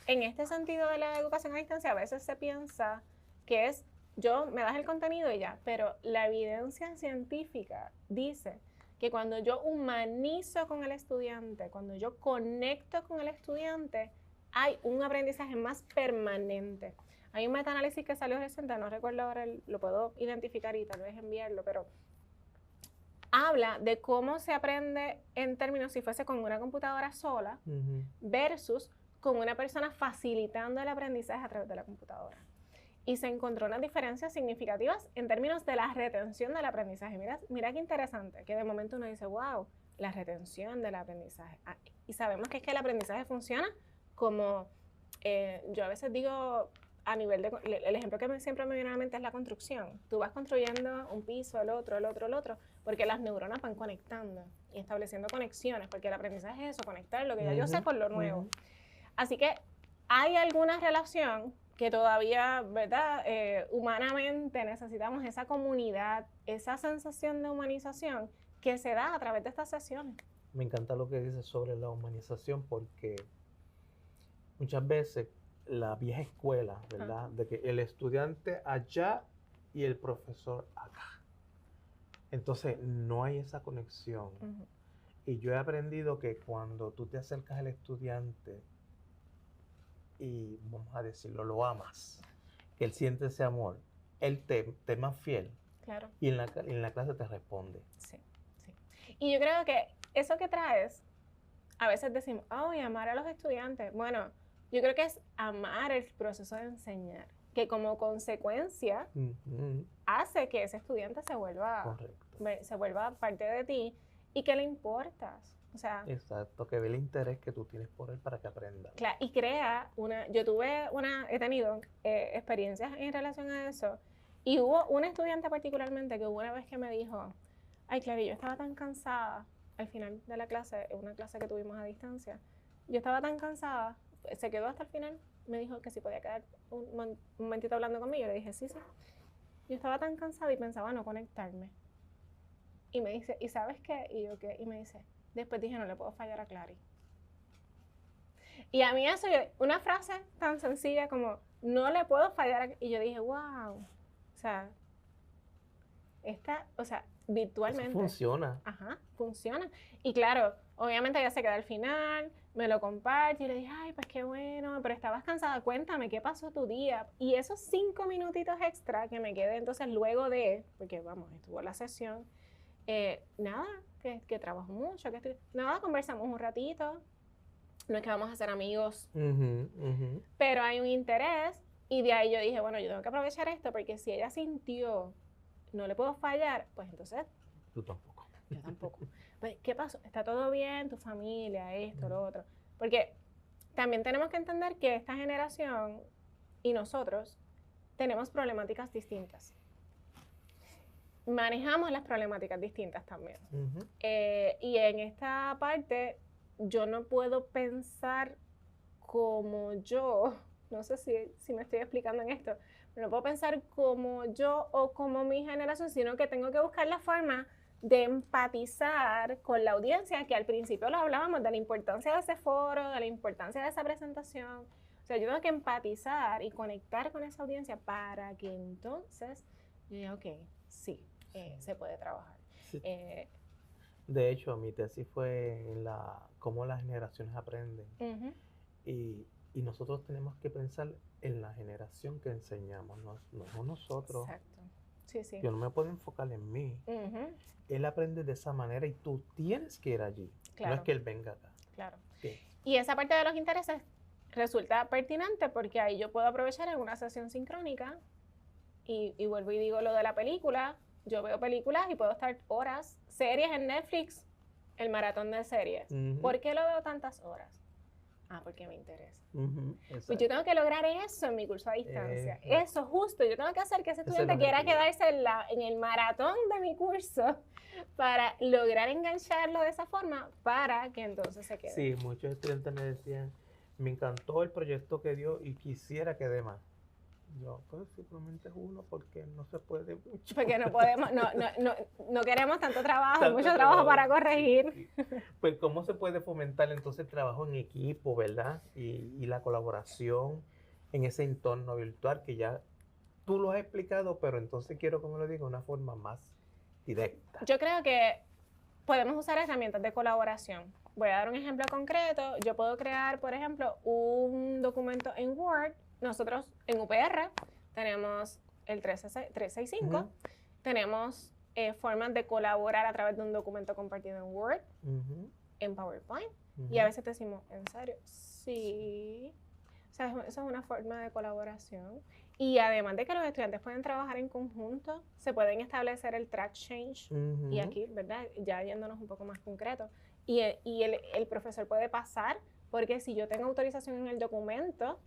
en este sentido de la educación a distancia, a veces se piensa que es, me das el contenido y ya, pero la evidencia científica dice que cuando yo humanizo con el estudiante, cuando yo conecto con el estudiante, hay un aprendizaje más permanente. Hay un metaanálisis que salió reciente, no recuerdo ahora, lo puedo identificar y tal vez enviarlo, pero habla de cómo se aprende en términos si fuese con una computadora sola versus con una persona facilitando el aprendizaje a través de la computadora. y se encontró unas diferencias significativas en términos de la retención del aprendizaje. Mira qué interesante, que de momento uno dice, wow, la retención del aprendizaje. Y sabemos que es que el aprendizaje funciona como, yo a veces digo, a nivel de, el ejemplo que siempre me viene a la mente es la construcción. Tú vas construyendo un piso, el otro, porque las neuronas van conectando y estableciendo conexiones, porque el aprendizaje es eso, conectar lo que ya yo sé con lo nuevo. Así que hay alguna relación que todavía, ¿verdad? Humanamente necesitamos esa comunidad, esa sensación de humanización que se da a través de estas sesiones. Me encanta lo que dices sobre la humanización, porque muchas veces la vieja escuela, ¿verdad? De que el estudiante allá y el profesor acá. Entonces no hay esa conexión. Y yo he aprendido que cuando tú te acercas al estudiante y, vamos a decirlo, lo amas, que él siente ese amor, él te es más fiel. Claro. Y en la clase te responde. Sí, sí. Y yo creo que eso que traes, a veces decimos, y amar a los estudiantes. Bueno, yo creo que es amar el proceso de enseñar, que como consecuencia hace que ese estudiante se vuelva parte de ti y que le importas. O sea, exacto, que ve el interés que tú tienes por él para que aprenda. Claro, y he tenido experiencias en relación a eso, y hubo un estudiante particularmente que hubo una vez que me dijo, ay, Clary, yo estaba tan cansada al final de la clase, una clase que tuvimos a distancia, yo estaba tan cansada, se quedó hasta el final, me dijo que si podía quedar un momentito hablando conmigo, yo le dije, sí, yo estaba tan cansada y pensaba no conectarme, y me dice, ¿y sabes qué? Y yo, ¿qué? Y me dice, después dije, no le puedo fallar a Clary. Y a mí eso, una frase tan sencilla como, no le puedo fallar, y yo dije, wow, o sea, virtualmente. Eso funciona. Ajá, funciona. Y claro, obviamente ella se queda al final, me lo comparte, y le dije, ay, pues qué bueno, pero estabas cansada, cuéntame, ¿qué pasó tu día? Y esos 5 minutitos extra que me quedé entonces luego porque vamos, estuvo la sesión, nada, que trabajo mucho, nada, conversamos un ratito. No es que vamos a ser amigos, pero hay un interés, y de ahí yo dije, bueno, yo tengo que aprovechar esto, porque si ella sintió, no le puedo fallar, pues entonces... Tú tampoco. Yo tampoco. Pues, ¿qué pasó? ¿Está todo bien? ¿Tu familia? Esto, lo otro. Porque también tenemos que entender que esta generación y nosotros tenemos problemáticas distintas. Manejamos las problemáticas distintas también. Y en esta parte... yo no puedo pensar como yo, no sé si me estoy explicando en esto, pero no puedo pensar como yo o como mi generación, sino que tengo que buscar la forma de empatizar con la audiencia, que al principio lo hablábamos de la importancia de ese foro, de la importancia de esa presentación. O sea, yo tengo que empatizar y conectar con esa audiencia para que entonces yo diga, ok, sí, se puede trabajar. Sí. De hecho, mi tesis fue en cómo las generaciones aprenden. Y nosotros tenemos que pensar en la generación que enseñamos, no nosotros. Exacto. Sí, sí. Yo no me puedo enfocar en mí. Él aprende de esa manera y tú tienes que ir allí. Claro. No es que él venga acá. Claro. ¿Qué? Y esa parte de los intereses resulta pertinente porque ahí yo puedo aprovechar en una sesión sincrónica y vuelvo y digo lo de la película. Yo veo películas y puedo estar horas, series en Netflix, el maratón de series. ¿Por qué lo veo tantas horas? Porque me interesa. Pues yo tengo que lograr eso en mi curso a distancia. Eso justo, yo tengo que hacer que ese estudiante quiera quedarse en el maratón de mi curso para lograr engancharlo de esa forma para que entonces se quede. Sí, muchos estudiantes me decían, me encantó el proyecto que dio y quisiera que dé más. Yo, pues simplemente es uno porque no se puede mucho. Porque no podemos, no queremos tanto trabajo, mucho trabajo para corregir. Pues cómo se puede fomentar entonces el trabajo en equipo, ¿verdad? Y la colaboración en ese entorno virtual que ya tú lo has explicado, pero entonces quiero que me lo diga de una forma más directa. Yo creo que podemos usar herramientas de colaboración. Voy a dar un ejemplo concreto. Yo puedo crear, por ejemplo, un documento en Word. Nosotros en UPR tenemos el 365, tenemos formas de colaborar a través de un documento compartido en Word, en PowerPoint, y a veces te decimos, ¿en serio? Sí. O sea, eso es una forma de colaboración. Y además de que los estudiantes pueden trabajar en conjunto, se pueden establecer el track change. Y aquí, ¿verdad? Ya yéndonos un poco más concreto. Y el profesor puede pasar, porque si yo tengo autorización en el documento,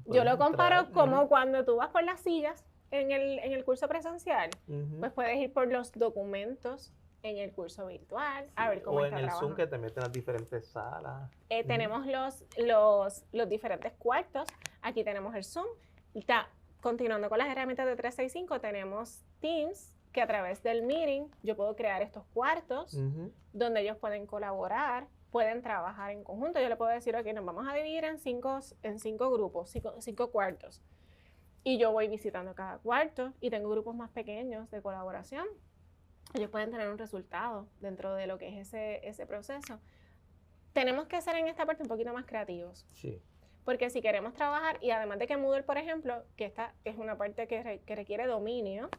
yo lo comparo como cuando tú vas por las sillas en el curso presencial, pues puedes ir por los documentos en el curso virtual, a ver cómo está trabajando. O en el Zoom, que te meten en las diferentes salas. Tenemos los diferentes cuartos. Aquí tenemos el Zoom. Continuando con las herramientas de 365, tenemos Teams, que a través del meeting yo puedo crear estos cuartos donde ellos pueden colaborar, pueden trabajar en conjunto. Yo le puedo decir, ok, nos vamos a dividir en cinco grupos, cinco cuartos. Y yo voy visitando cada cuarto y tengo grupos más pequeños de colaboración. Ellos pueden tener un resultado dentro de lo que es ese proceso. Tenemos que ser en esta parte un poquito más creativos. Sí. Porque si queremos trabajar, y además de que Moodle, por ejemplo, que esta es una parte que requiere dominio,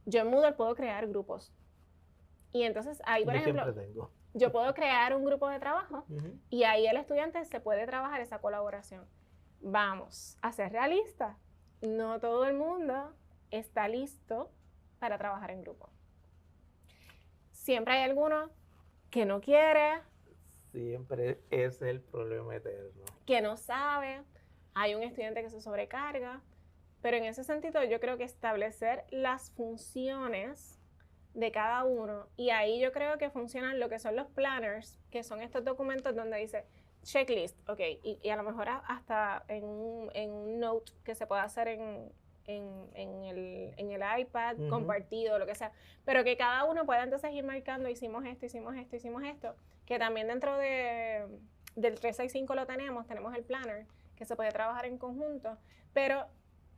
yo en Moodle puedo crear grupos. Y entonces ahí, por ejemplo, yo puedo crear un grupo de trabajo y ahí el estudiante se puede trabajar esa colaboración. Vamos a ser realistas. No todo el mundo está listo para trabajar en grupo. Siempre hay alguno que no quiere. Siempre es el problema eterno. Que no sabe, hay un estudiante que se sobrecarga, pero en ese sentido yo creo que establecer las funciones de cada uno, y ahí yo creo que funcionan lo que son los planners, que son estos documentos donde dice checklist, ok, y a lo mejor hasta en un note que se puede hacer en el iPad, compartido, lo que sea, pero que cada uno pueda entonces ir marcando, hicimos esto, que también dentro del 365 lo tenemos el planner, que se puede trabajar en conjunto, pero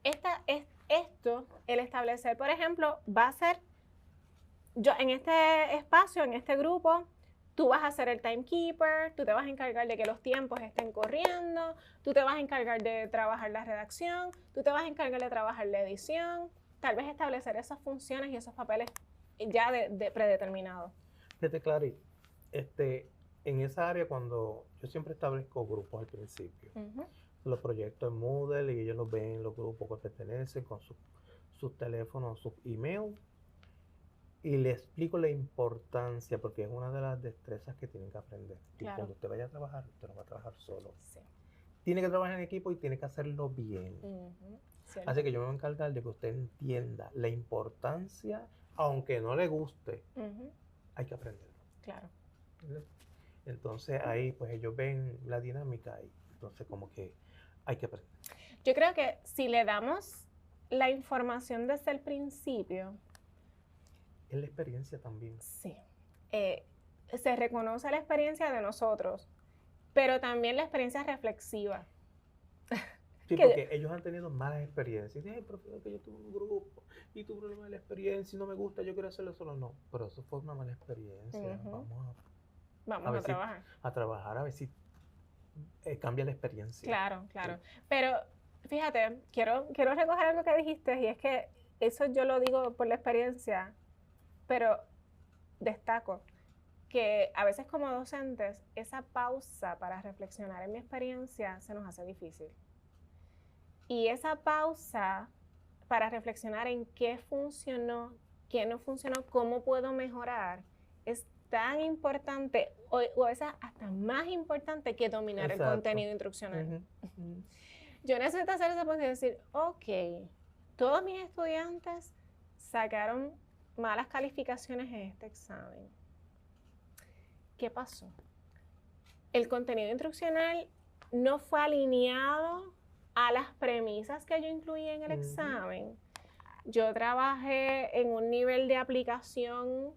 el establecer, por ejemplo, va a ser, yo en este espacio, en este grupo, tú vas a ser el timekeeper, tú te vas a encargar de que los tiempos estén corriendo, tú te vas a encargar de trabajar la redacción, tú te vas a encargar de trabajar la edición, tal vez establecer esas funciones y esos papeles ya de predeterminados. Fíjate, Clary, en esa área cuando yo siempre establezco grupos al principio, los proyectos en Moodle y ellos los ven en los grupos que pertenecen con sus teléfonos, sus emails, y le explico la importancia, porque es una de las destrezas que tienen que aprender. Y cuando usted vaya a trabajar, usted no va a trabajar solo. Sí. Tiene que trabajar en equipo y tiene que hacerlo bien. Así que yo me voy a encargar de que usted entienda la importancia, aunque no le guste, hay que aprenderlo. Claro. Entonces ahí pues ellos ven la dinámica y entonces como que hay que aprender. Yo creo que si le damos la información desde el principio, es la experiencia también. Sí. Se reconoce la experiencia de nosotros, pero también la experiencia reflexiva. Sí, porque ellos han tenido malas experiencias. Dicen, profesor, que yo tuve un grupo y tuve una mala experiencia y no me gusta, yo quiero hacerlo solo. No, pero eso fue una mala experiencia. Vamos a trabajar. A trabajar, a ver si cambia la experiencia. Claro, claro. Sí. Pero fíjate, quiero recoger algo que dijiste, y es que eso yo lo digo por la experiencia, pero destaco que a veces como docentes, esa pausa para reflexionar en mi experiencia se nos hace difícil. Y esa pausa para reflexionar en qué funcionó, qué no funcionó, cómo puedo mejorar, es tan importante, o a veces hasta más importante que dominar el contenido instruccional. Yo necesito hacer esa pausa y decir, ok, todos mis estudiantes sacaron malas calificaciones en este examen. ¿Qué pasó? El contenido instruccional no fue alineado a las premisas que yo incluí en el examen. Yo trabajé en un nivel de aplicación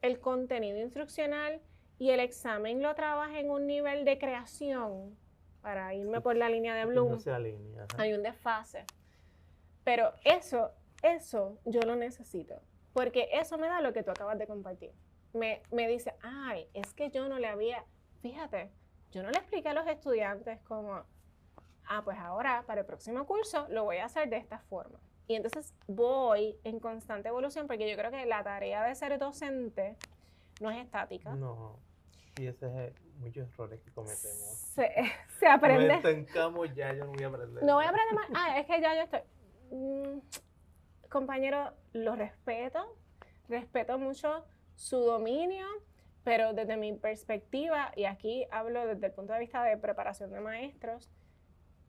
el contenido instruccional y el examen lo trabajé en un nivel de creación, para irme por la línea de Bloom. No se alinea. Hay un desfase. Pero eso yo lo necesito, porque eso me da lo que tú acabas de compartir. Me dice, ay, es que yo no le había, fíjate, yo no le expliqué a los estudiantes como, pues ahora para el próximo curso lo voy a hair de esta forma. Y entonces voy en constante evolución, porque yo creo que la tarea de ser docente no es estática. No, y ese es muchos errores que cometemos. Se aprende. Nos estancamos ya, yo no voy a aprender. No voy a aprender más. Es que ya yo estoy. compañero, lo respeto mucho su dominio, pero desde mi perspectiva, y aquí hablo desde el punto de vista de preparación de maestros,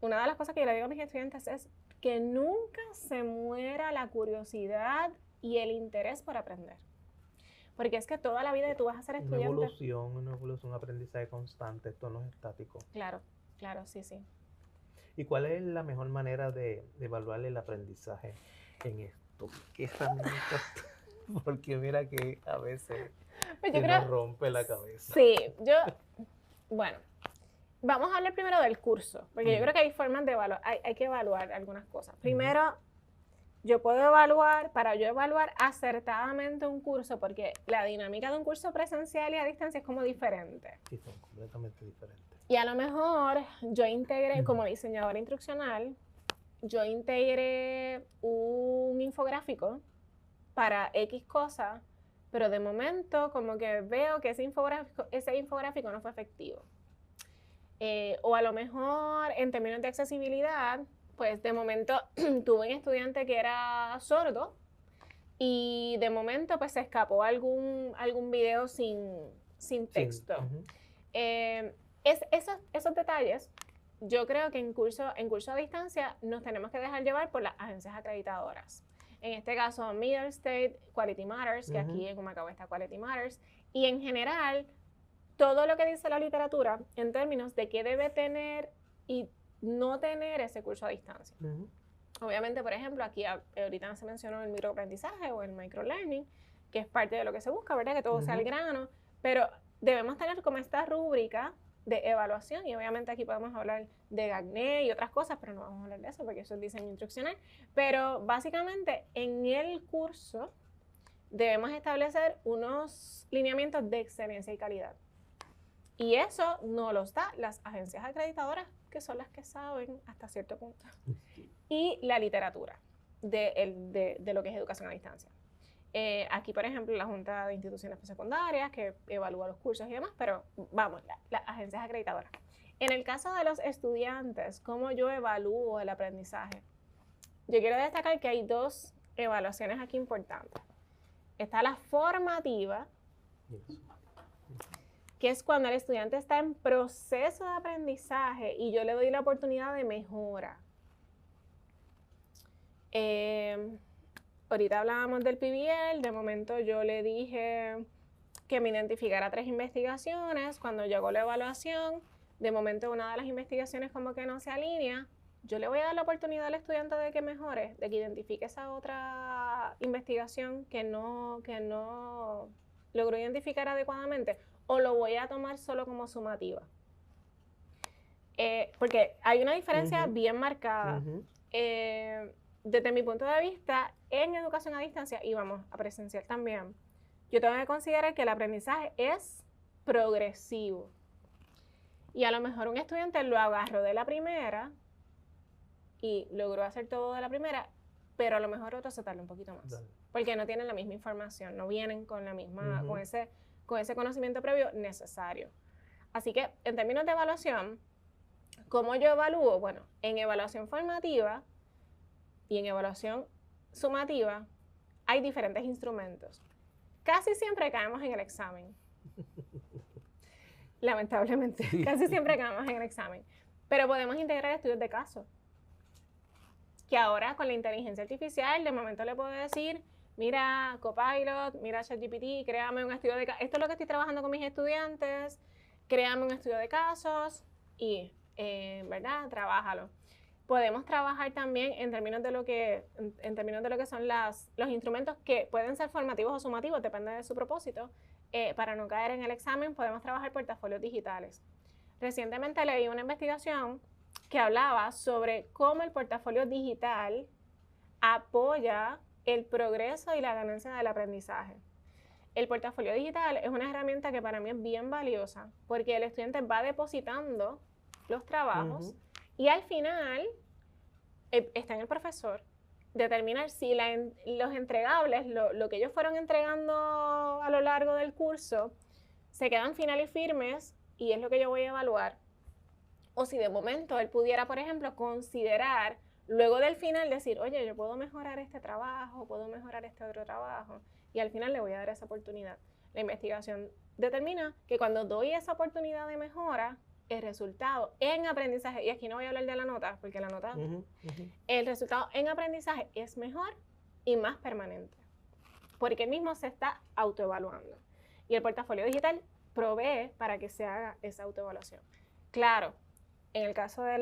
una de las cosas que yo le digo a mis estudiantes es que nunca se muera la curiosidad y el interés por aprender. Porque es que toda la vida tú vas a ser estudiante. Una evolución, un aprendizaje constante, esto no es estático. Claro, sí. ¿Y cuál es la mejor manera de evaluar el aprendizaje en esto? ¿Qué herramientas? Porque mira que a veces nos rompe la cabeza. Sí, bueno, vamos a hablar primero del curso, porque yo creo que hay formas de evaluar, hay que evaluar algunas cosas. Primero, para yo evaluar acertadamente un curso, porque la dinámica de un curso presencial y a distancia es como diferente. Sí, son completamente diferentes. Y a lo mejor yo integré, como diseñadora instruccional, yo integré un infográfico para X cosa, pero de momento como que veo que ese infográfico no fue efectivo. O a lo mejor en términos de accesibilidad, pues de momento tuve un estudiante que era sordo y de momento pues se escapó algún video sin texto. Esos detalles, yo creo que en curso a distancia nos tenemos que dejar llevar por las agencias acreditadoras. En este caso, Middle State, Quality Matters, que aquí en Humacao está Quality Matters, y en general, todo lo que dice la literatura en términos de qué debe tener y no tener ese curso a distancia. Obviamente, por ejemplo, aquí ahorita se mencionó el microaprendizaje o el microlearning, que es parte de lo que se busca, ¿verdad? Que todo sea al grano, pero debemos tener como esta rúbrica de evaluación, y obviamente aquí podemos hablar de Gagné y otras cosas, pero no vamos a hablar de eso porque eso es diseño instruccional. Pero básicamente en el curso debemos establecer unos lineamientos de excelencia y calidad. Y eso nos los da las agencias acreditadoras, que son las que saben hasta cierto punto, y la literatura de lo que es educación a distancia. Aquí, por ejemplo, la Junta de Instituciones Secundarias, que evalúa los cursos y demás, pero vamos, las agencias acreditadoras. En el caso de los estudiantes, ¿cómo yo evalúo el aprendizaje? Yo quiero destacar que hay dos evaluaciones aquí importantes. Está la formativa, que es cuando el estudiante está en proceso de aprendizaje y yo le doy la oportunidad de mejora. Ahorita hablábamos del PBL, de momento yo le dije que me identificara 3 investigaciones. Cuando llegó la evaluación, de momento una de las investigaciones como que no se alinea, yo le voy a dar la oportunidad al estudiante de que mejore, de que identifique esa otra investigación que no logró identificar adecuadamente, o lo voy a tomar solo como sumativa. Porque hay una diferencia bien marcada. Desde mi punto de vista, en educación a distancia, y vamos a presencial también, yo tengo que considerar que el aprendizaje es progresivo. Y a lo mejor un estudiante lo agarró de la primera y logró hacer todo de la primera, pero a lo mejor otro se tarda un poquito más. Porque no tienen la misma información, no vienen con la misma, con ese conocimiento previo necesario. Así que, en términos de evaluación, ¿cómo yo evalúo? Bueno, en evaluación formativa y en evaluación sumativa hay diferentes instrumentos. Casi siempre caemos en el examen. Lamentablemente, casi siempre caemos en el examen. Pero podemos integrar estudios de caso. Que ahora con la inteligencia artificial, de momento le puedo decir, mira Copilot, mira ChatGPT, créame un estudio de casos. Esto es lo que estoy trabajando con mis estudiantes, créame un estudio de casos y, ¿verdad? Trabájalo. Podemos trabajar también en términos de lo que son los instrumentos que pueden ser formativos o sumativos, depende de su propósito. Para no caer en el examen, podemos trabajar portafolios digitales. Recientemente leí una investigación que hablaba sobre cómo el portafolio digital apoya el progreso y la ganancia del aprendizaje. El portafolio digital es una herramienta que para mí es bien valiosa porque el estudiante va depositando los trabajos y al final está en el profesor determinar si los entregables, lo que ellos fueron entregando a lo largo del curso, se quedan finales y firmes y es lo que yo voy a evaluar. O si de momento él pudiera, por ejemplo, considerar luego del final decir, oye, yo puedo mejorar este trabajo, puedo mejorar este otro trabajo, y al final le voy a dar esa oportunidad. La investigación determina que cuando doy esa oportunidad de mejora, el resultado en aprendizaje, y aquí no voy a hablar de la nota, porque la nota, el resultado en aprendizaje es mejor y más permanente, porque él mismo se está autoevaluando. Y el portafolio digital provee para que se haga esa autoevaluación. Claro, en el caso de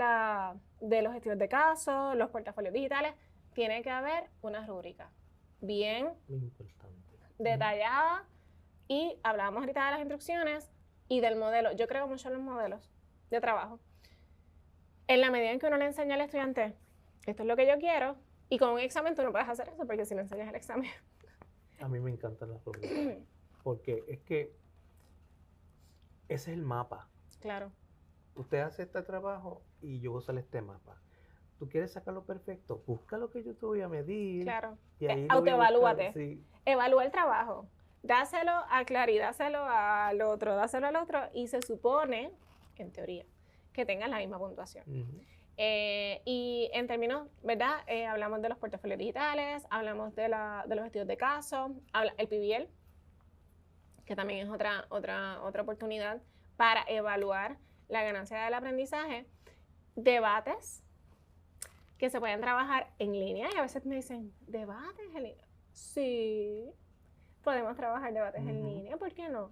los estudios de caso, los portafolios digitales, tiene que haber una rúbrica bien detallada, y hablábamos ahorita de las instrucciones y del modelo. Yo creo mucho en los modelos de trabajo. En la medida en que uno le enseña al estudiante, esto es lo que yo quiero, y con un examen tú no puedes hacer eso, porque si le enseñas el examen... A mí me encantan las rúbricas, porque es que ese es el mapa. Claro. Usted hace este trabajo y yo uso este mapa. ¿Tú quieres sacarlo perfecto? Busca lo que yo te voy a medir. Claro. Y ahí autoevalúate. Sí. Evalúa el trabajo. Dáselo a Clary, dáselo al otro, y se supone, en teoría, que tengan la misma puntuación. Y en términos, ¿verdad? Hablamos de los portafolios digitales, hablamos de los estudios de caso, el PBL, que también es otra oportunidad para evaluar la ganancia del aprendizaje. Debates que se pueden trabajar en línea, y a veces me dicen, ¿debates en línea? Sí, podemos trabajar debates en línea, ¿por qué no?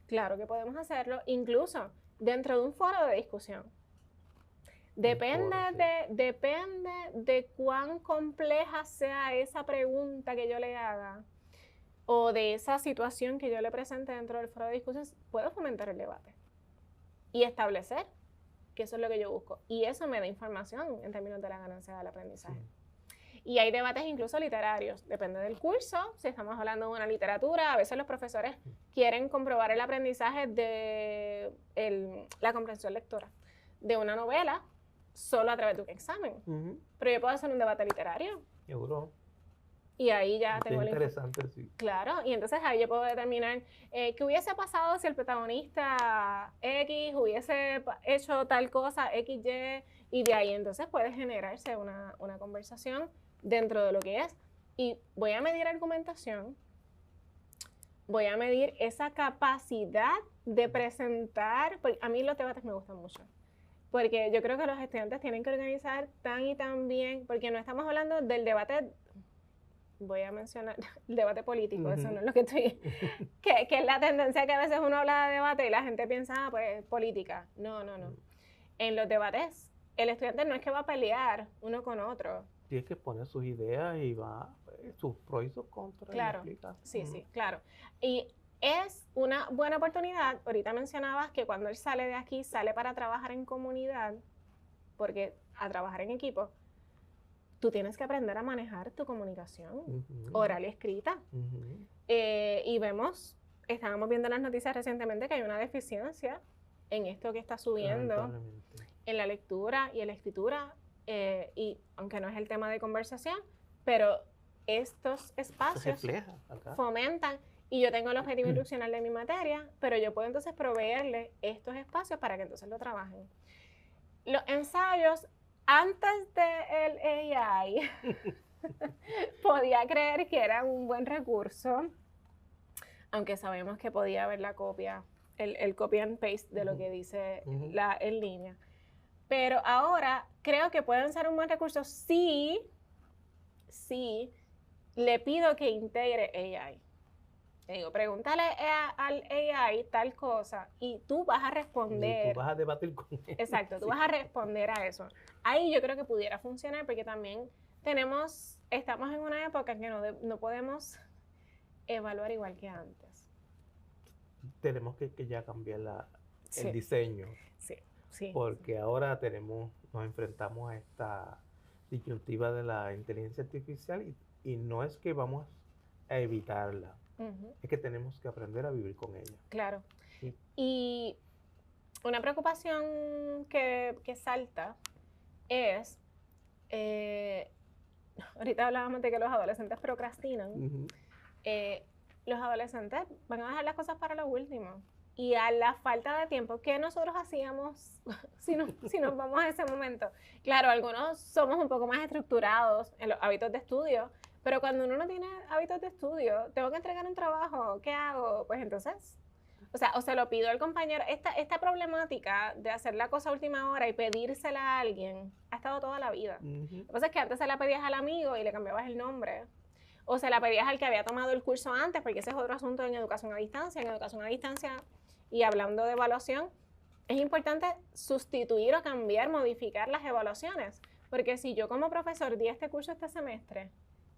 Claro que podemos hacerlo, incluso dentro de un foro de discusión. Depende de cuán compleja sea esa pregunta que yo le haga, o de esa situación que yo le presente dentro del foro de discusión, puedo fomentar el debate y establecer que eso es lo que yo busco. Y eso me da información en términos de la ganancia del aprendizaje. Sí. Y hay debates incluso literarios, depende del curso. Si estamos hablando de una literatura, a veces los profesores quieren comprobar el aprendizaje de la comprensión lectora de una novela solo a través de un examen. Pero yo puedo hacer un debate literario. Seguro. Y ahí ya tengo la información. Interesante, sí. Claro, y entonces ahí yo puedo determinar qué hubiese pasado si el protagonista X hubiese hecho tal cosa, X, Y, y de ahí entonces puede generarse una conversación dentro de lo que es. Y voy a medir argumentación, voy a medir esa capacidad de presentar, porque a mí los debates me gustan mucho. Porque yo creo que los estudiantes tienen que organizar tan y tan bien, porque no estamos hablando del debate... Voy a mencionar el debate político, eso no es lo que estoy... que es la tendencia que a veces uno habla de debate y la gente piensa, pues, política. No. En los debates, el estudiante no es que va a pelear uno con otro. Tienes que poner sus ideas y va, sus pros y sus contras. Claro, sí, claro. Y es una buena oportunidad. Ahorita mencionabas que cuando él sale de aquí, sale para trabajar en comunidad, porque a trabajar en equipo, tú tienes que aprender a manejar tu comunicación oral y escrita. Y estábamos viendo en las noticias recientemente que hay una deficiencia en esto que está subiendo en la lectura y en la escritura, y aunque no es el tema de conversación, pero estos espacios fomentan, y yo tengo el objetivo instruccional de mi materia, pero yo puedo entonces proveerle estos espacios para que entonces lo trabajen. Los ensayos, antes del AI, podía creer que era un buen recurso, aunque sabemos que podía haber la copia, el copy and paste de lo que dice en línea. Pero ahora creo que pueden ser un buen recurso si le pido que integre AI. Le digo, pregúntale al AI tal cosa y tú vas a responder. Y tú vas a debatir con él. Exacto, tú vas a responder a eso. Ahí yo creo que pudiera funcionar, porque también estamos en una época en que no podemos evaluar igual que antes. Tenemos que ya cambiar el diseño. Sí. Porque ahora nos enfrentamos a esta disyuntiva de la inteligencia artificial y no es que vamos a evitarla. Es que tenemos que aprender a vivir con ella. Claro. Sí. Y una preocupación que salta es, ahorita hablábamos de que los adolescentes procrastinan. Los adolescentes van a dejar las cosas para lo último. y a la falta de tiempo, ¿qué nosotros hacíamos si nos vamos a ese momento? Claro, algunos somos un poco más estructurados en los hábitos de estudio, pero cuando uno no tiene hábitos de estudio, tengo que entregar un trabajo, ¿qué hago? Pues entonces, o se lo pido al compañero. Esta problemática de hacer la cosa a última hora y pedírsela a alguien ha estado toda la vida. Lo que pasa es que antes se la pedías al amigo y le cambiabas el nombre. O se la pedías al que había tomado el curso antes, porque ese es otro asunto en educación a distancia. En educación a distancia, y hablando de evaluación, es importante sustituir o cambiar, modificar las evaluaciones. Porque si yo como profesor di este curso este semestre,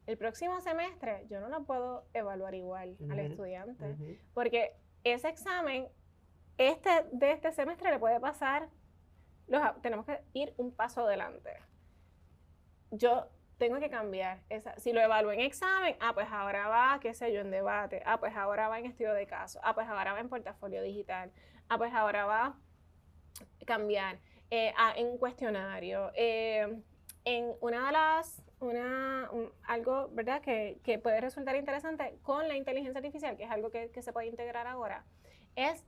el próximo semestre yo no lo puedo evaluar igual al estudiante. Porque ese examen, de este semestre le puede pasar, tenemos que ir un paso adelante. Yo tengo que cambiar. Si lo evalúo en examen, pues ahora va, qué sé yo, en debate. Pues ahora va en estudio de caso. Pues ahora va en portafolio digital. Pues ahora va a cambiar en cuestionario. En algo, ¿verdad?, que puede resultar interesante con la inteligencia artificial, que es algo que se puede integrar ahora, es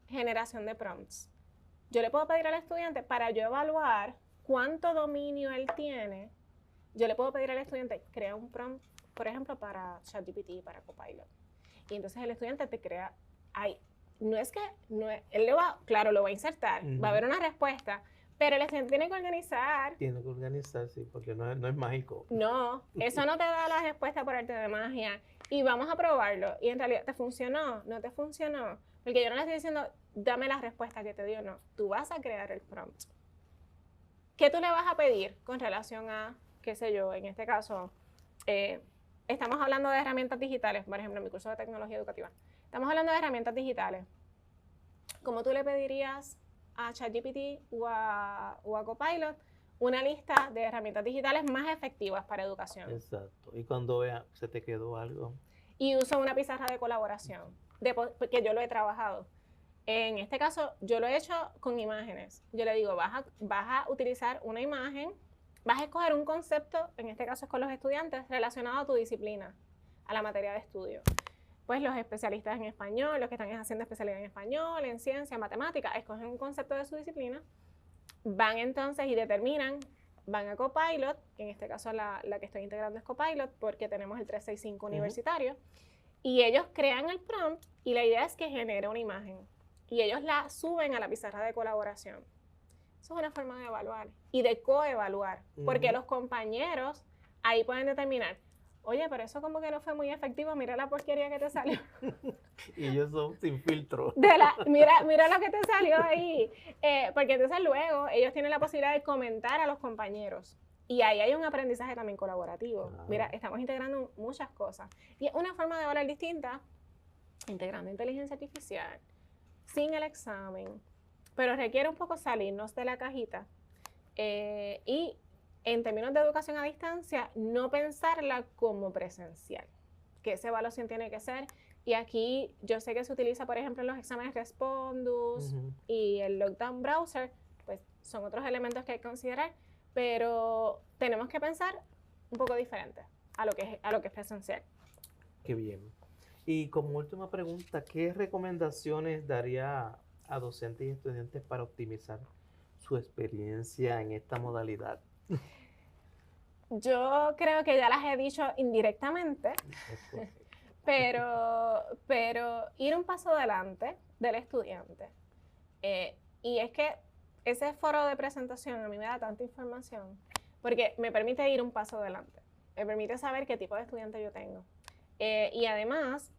generación de prompts. Yo le puedo pedir al estudiante, para yo evaluar cuánto dominio él tiene, yo le puedo pedir al estudiante, crea un prompt, por ejemplo, para ChatGPT, para Copilot. Y entonces el estudiante te crea, él claro, lo va a insertar, va a haber una respuesta, pero el estudiante tiene que organizar. Tiene que organizar, sí, porque no es mágico. No, eso no te da la respuesta por arte de magia. Y vamos a probarlo. Y en realidad, ¿te funcionó? ¿No te funcionó? Porque yo no le estoy diciendo, dame la respuesta que te dio, no. Tú vas a crear el prompt. ¿Qué tú le vas a pedir con relación a, qué sé yo, en este caso, estamos hablando de herramientas digitales, por ejemplo, en mi curso de tecnología educativa. Estamos hablando de herramientas digitales. ¿Cómo tú le pedirías a ChatGPT o a Copilot una lista de herramientas digitales más efectivas para educación? Exacto. Y cuando vea, se te quedó algo. Y uso una pizarra de colaboración, porque yo lo he trabajado. En este caso, yo lo he hecho con imágenes. Yo le digo, vas a utilizar una imagen, vas a escoger un concepto, en este caso es con los estudiantes, relacionado a tu disciplina, a la materia de estudio. Pues los especialistas en español, los que están haciendo especialidad en español, en ciencia, en matemática, escogen un concepto de su disciplina, van entonces y determinan, van a Copilot, que en este caso la que estoy integrando es Copilot, porque tenemos el 365 universitario, y ellos crean el prompt, y la idea es que genere una imagen, y ellos la suben a la pizarra de colaboración. Eso es una forma de evaluar, y de coevaluar, porque los compañeros ahí pueden determinar, oye, pero eso como que no fue muy efectivo, mira la porquería que te salió. Y ellos son sin filtro. Mira lo que te salió ahí. Porque entonces luego ellos tienen la posibilidad de comentar a los compañeros. Y ahí hay un aprendizaje también colaborativo. Mira, estamos integrando muchas cosas. Y es una forma de evaluar distinta, integrando inteligencia artificial, sin el examen, pero requiere un poco salirnos de la cajita. Y en términos de educación a distancia, no pensarla como presencial, que esa evaluación tiene que ser. Y aquí yo sé que se utiliza, por ejemplo, en los exámenes Respondus y el Lockdown Browser, pues son otros elementos que hay que considerar, pero tenemos que pensar un poco diferente a lo que es presencial. Qué bien. Y como última pregunta, ¿qué recomendaciones daría a docentes y estudiantes para optimizar su experiencia en esta modalidad? Yo creo que ya las he dicho indirectamente, pero ir un paso adelante del estudiante. Y es que ese foro de presentación a mí me da tanta información, porque me permite ir un paso adelante, me permite saber qué tipo de estudiante yo tengo. Y además,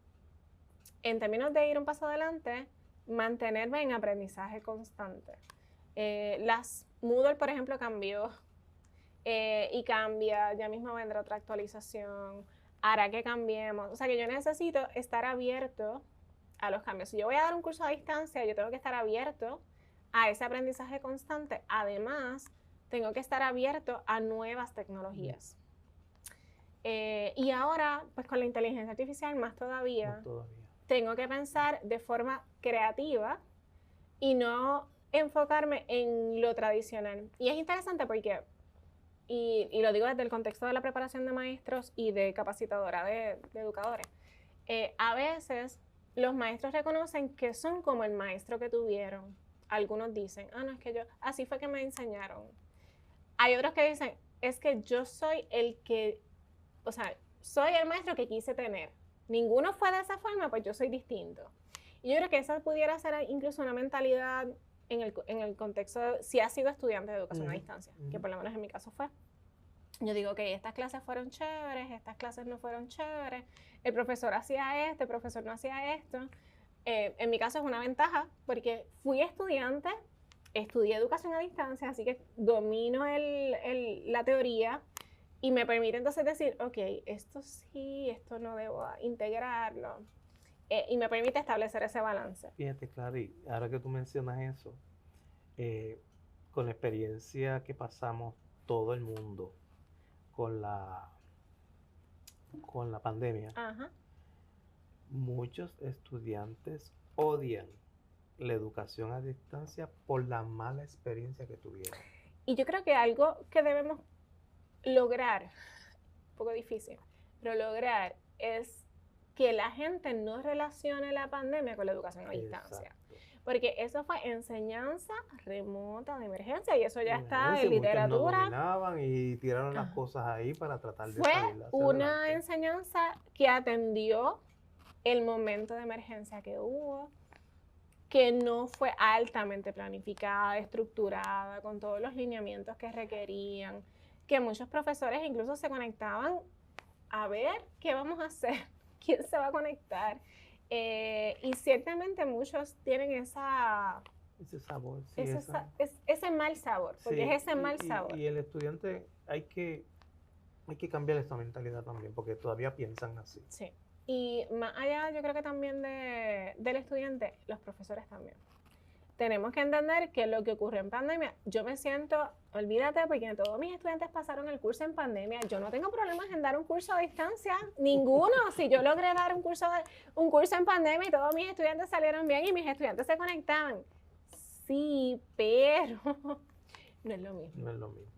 en términos de ir un paso adelante, mantenerme en aprendizaje constante. Las Moodle, por ejemplo, cambió. Y cambia, ya mismo vendrá otra actualización, hará que cambiemos. O sea que yo necesito estar abierto a los cambios. Si yo voy a dar un curso a distancia, yo tengo que estar abierto a ese aprendizaje constante. Además, tengo que estar abierto a nuevas tecnologías. Y ahora, pues con la inteligencia artificial, más todavía, tengo que pensar de forma creativa y no enfocarme en lo tradicional. Y es interesante porque, y lo digo desde el contexto de la preparación de maestros y de capacitadora de educadores, a veces los maestros reconocen que son como el maestro que tuvieron. Algunos dicen, no, es que yo, así fue que me enseñaron. Hay otros que dicen, es que yo soy el que, o sea, soy el maestro que quise tener. Ninguno fue de esa forma, pues yo soy distinto. Y yo creo que esa pudiera ser incluso una mentalidad en el contexto, si has sido estudiante de educación a distancia, que por lo menos en mi caso fue. Yo digo, ok, estas clases fueron chéveres, estas clases no fueron chéveres, el profesor hacía esto, el profesor no hacía esto. En mi caso es una ventaja porque fui estudiante, estudié educación a distancia, así que domino la teoría y me permite entonces decir, ok, esto sí, esto no debo integrarlo. Y me permite establecer ese balance. Fíjate, Clary, ahora que tú mencionas eso, con la experiencia que pasamos todo el mundo con la pandemia, Ajá. muchos estudiantes odian la educación a distancia por la mala experiencia que tuvieron. Y yo creo que algo que debemos lograr, un poco difícil, pero lograr es que la gente no relacione la pandemia con la educación a distancia. Exacto. Porque eso fue enseñanza remota de emergencia y eso ya está en Muchos literatura. no dominaban y tiraron las cosas ahí para tratar de Fue salir hacia una adelante. enseñanza que atendió el momento de emergencia que hubo, que no fue altamente planificada, estructurada, con todos los lineamientos que requerían, que muchos profesores incluso se conectaban a ver qué vamos a hacer, quién se va a conectar. Y ciertamente muchos tienen ese sabor, sí, ese mal sabor, porque sí, es ese mal sabor. Y el estudiante hay que cambiar esta mentalidad también, porque todavía piensan así. Sí. Y más allá, yo creo que también del estudiante, los profesores también. Tenemos que entender que lo que ocurrió en pandemia, yo me siento, olvídate, porque todos mis estudiantes pasaron el curso en pandemia. Yo no tengo problemas en dar un curso a distancia, ninguno. Si yo logré dar un curso en pandemia y todos mis estudiantes salieron bien y mis estudiantes se conectaban. Sí, pero no es lo mismo. No es lo mismo.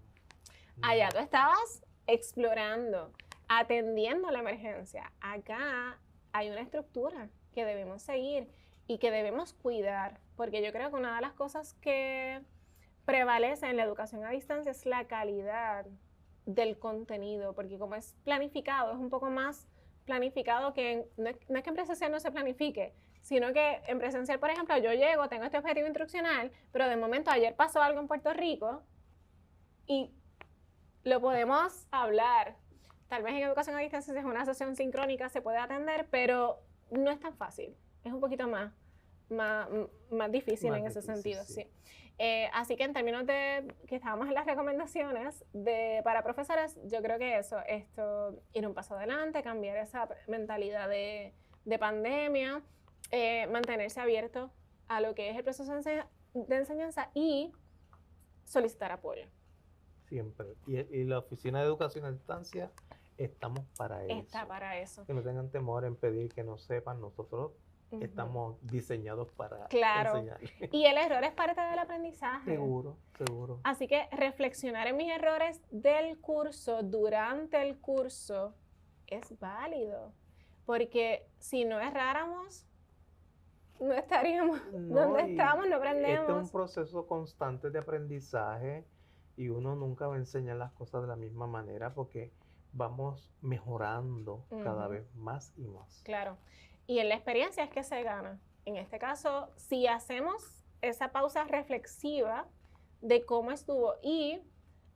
No. Allá tú estabas explorando, atendiendo la emergencia. Acá hay una estructura que debemos seguir y que debemos cuidar, porque yo creo que una de las cosas que prevalece en la educación a distancia es la calidad del contenido, porque como es planificado, es un poco más planificado que, no es que en presencial no se planifique, sino que en presencial, por ejemplo, yo llego, tengo este objetivo instruccional, pero de momento ayer pasó algo en Puerto Rico y lo podemos hablar. Tal vez en educación a distancia, si es una sesión sincrónica, se puede atender, pero no es tan fácil. Es un poquito más difícil en ese sentido, sí. Así que en términos de que estábamos en las recomendaciones para profesores, yo creo que ir un paso adelante, cambiar esa mentalidad de pandemia, mantenerse abierto a lo que es el proceso de enseñanza y solicitar apoyo. Siempre. Y la Oficina de Educación a Distancia estamos para eso. Está para eso. Que no tengan temor en pedir que no sepan, nosotros estamos diseñados para enseñar. Y el error es parte del aprendizaje. Seguro, seguro. Así que reflexionar en mis errores del curso, durante el curso, es válido. Porque si no erráramos, no estaríamos donde estamos, no aprendemos. Este es un proceso constante de aprendizaje y uno nunca va a enseñar las cosas de la misma manera porque vamos mejorando cada vez más y más. Claro. Y en la experiencia es que se gana. En este caso, si hacemos esa pausa reflexiva de cómo estuvo y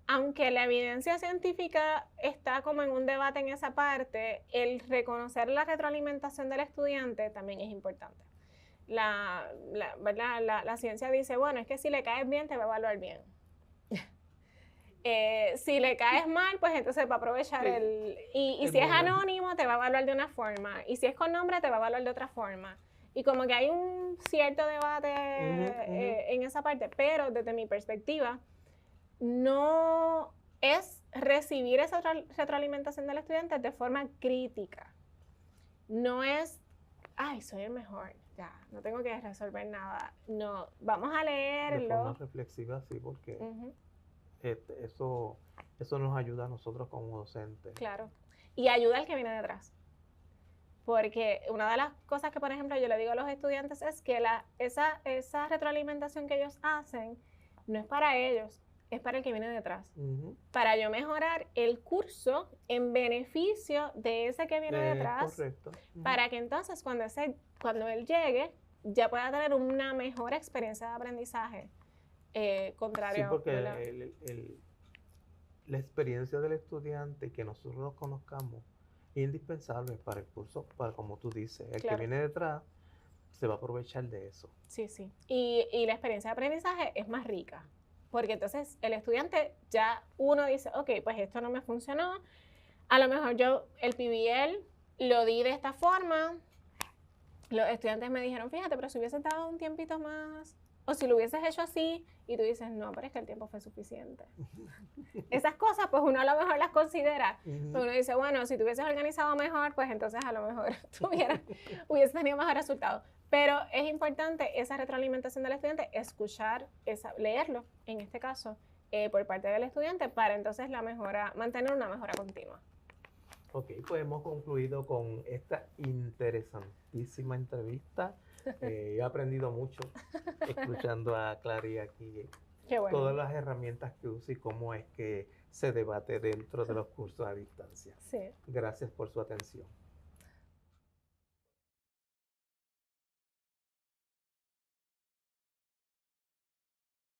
aunque la evidencia científica está como en un debate en esa parte, el reconocer la retroalimentación del estudiante también es importante. La ciencia dice, bueno, es que si le caes bien, te va a evaluar bien. Si le caes mal, pues entonces va a aprovechar y si es anónimo, te va a evaluar de una forma. Y si es con nombre, te va a evaluar de otra forma. Y como que hay un cierto debate en esa parte, pero desde mi perspectiva, no es recibir esa retroalimentación del estudiante de forma crítica. No es, ay, soy el mejor, ya, no tengo que resolver nada. No, vamos a leerlo. De forma reflexiva, sí, porque eso nos ayuda a nosotros como docentes. Claro, y ayuda al que viene detrás. Porque una de las cosas que, por ejemplo, yo le digo a los estudiantes es que esa retroalimentación que ellos hacen no es para ellos, es para el que viene detrás. Para yo mejorar el curso en beneficio de ese que viene detrás. Correcto. Para que entonces cuando él llegue ya pueda tener una mejor experiencia de aprendizaje. Contrario. Sí, porque la experiencia del estudiante, que nosotros lo conozcamos, es indispensable para el curso, para como tú dices, el que viene detrás se va a aprovechar de eso. Sí, sí. Y la experiencia de aprendizaje es más rica, porque entonces el estudiante ya uno dice, ok, pues esto no me funcionó, a lo mejor yo el PBL lo di de esta forma, los estudiantes me dijeron, fíjate, pero si hubieses dado un tiempito más, o si lo hubieses hecho así, y tú dices, no, pero es que el tiempo fue suficiente. Esas cosas, pues uno a lo mejor las considera. Pero uno dice, bueno, si te hubieses organizado mejor, pues entonces a lo mejor hubieses tenido mejor resultado. Pero es importante esa retroalimentación del estudiante, escuchar, leerlo, en este caso, por parte del estudiante, para entonces mantener una mejora continua. Ok, pues hemos concluido con esta interesantísima entrevista. He aprendido mucho escuchando a Clary aquí. Qué bueno. Todas las herramientas que usa y cómo es que se debate dentro de los cursos a distancia. Sí. Gracias por su atención.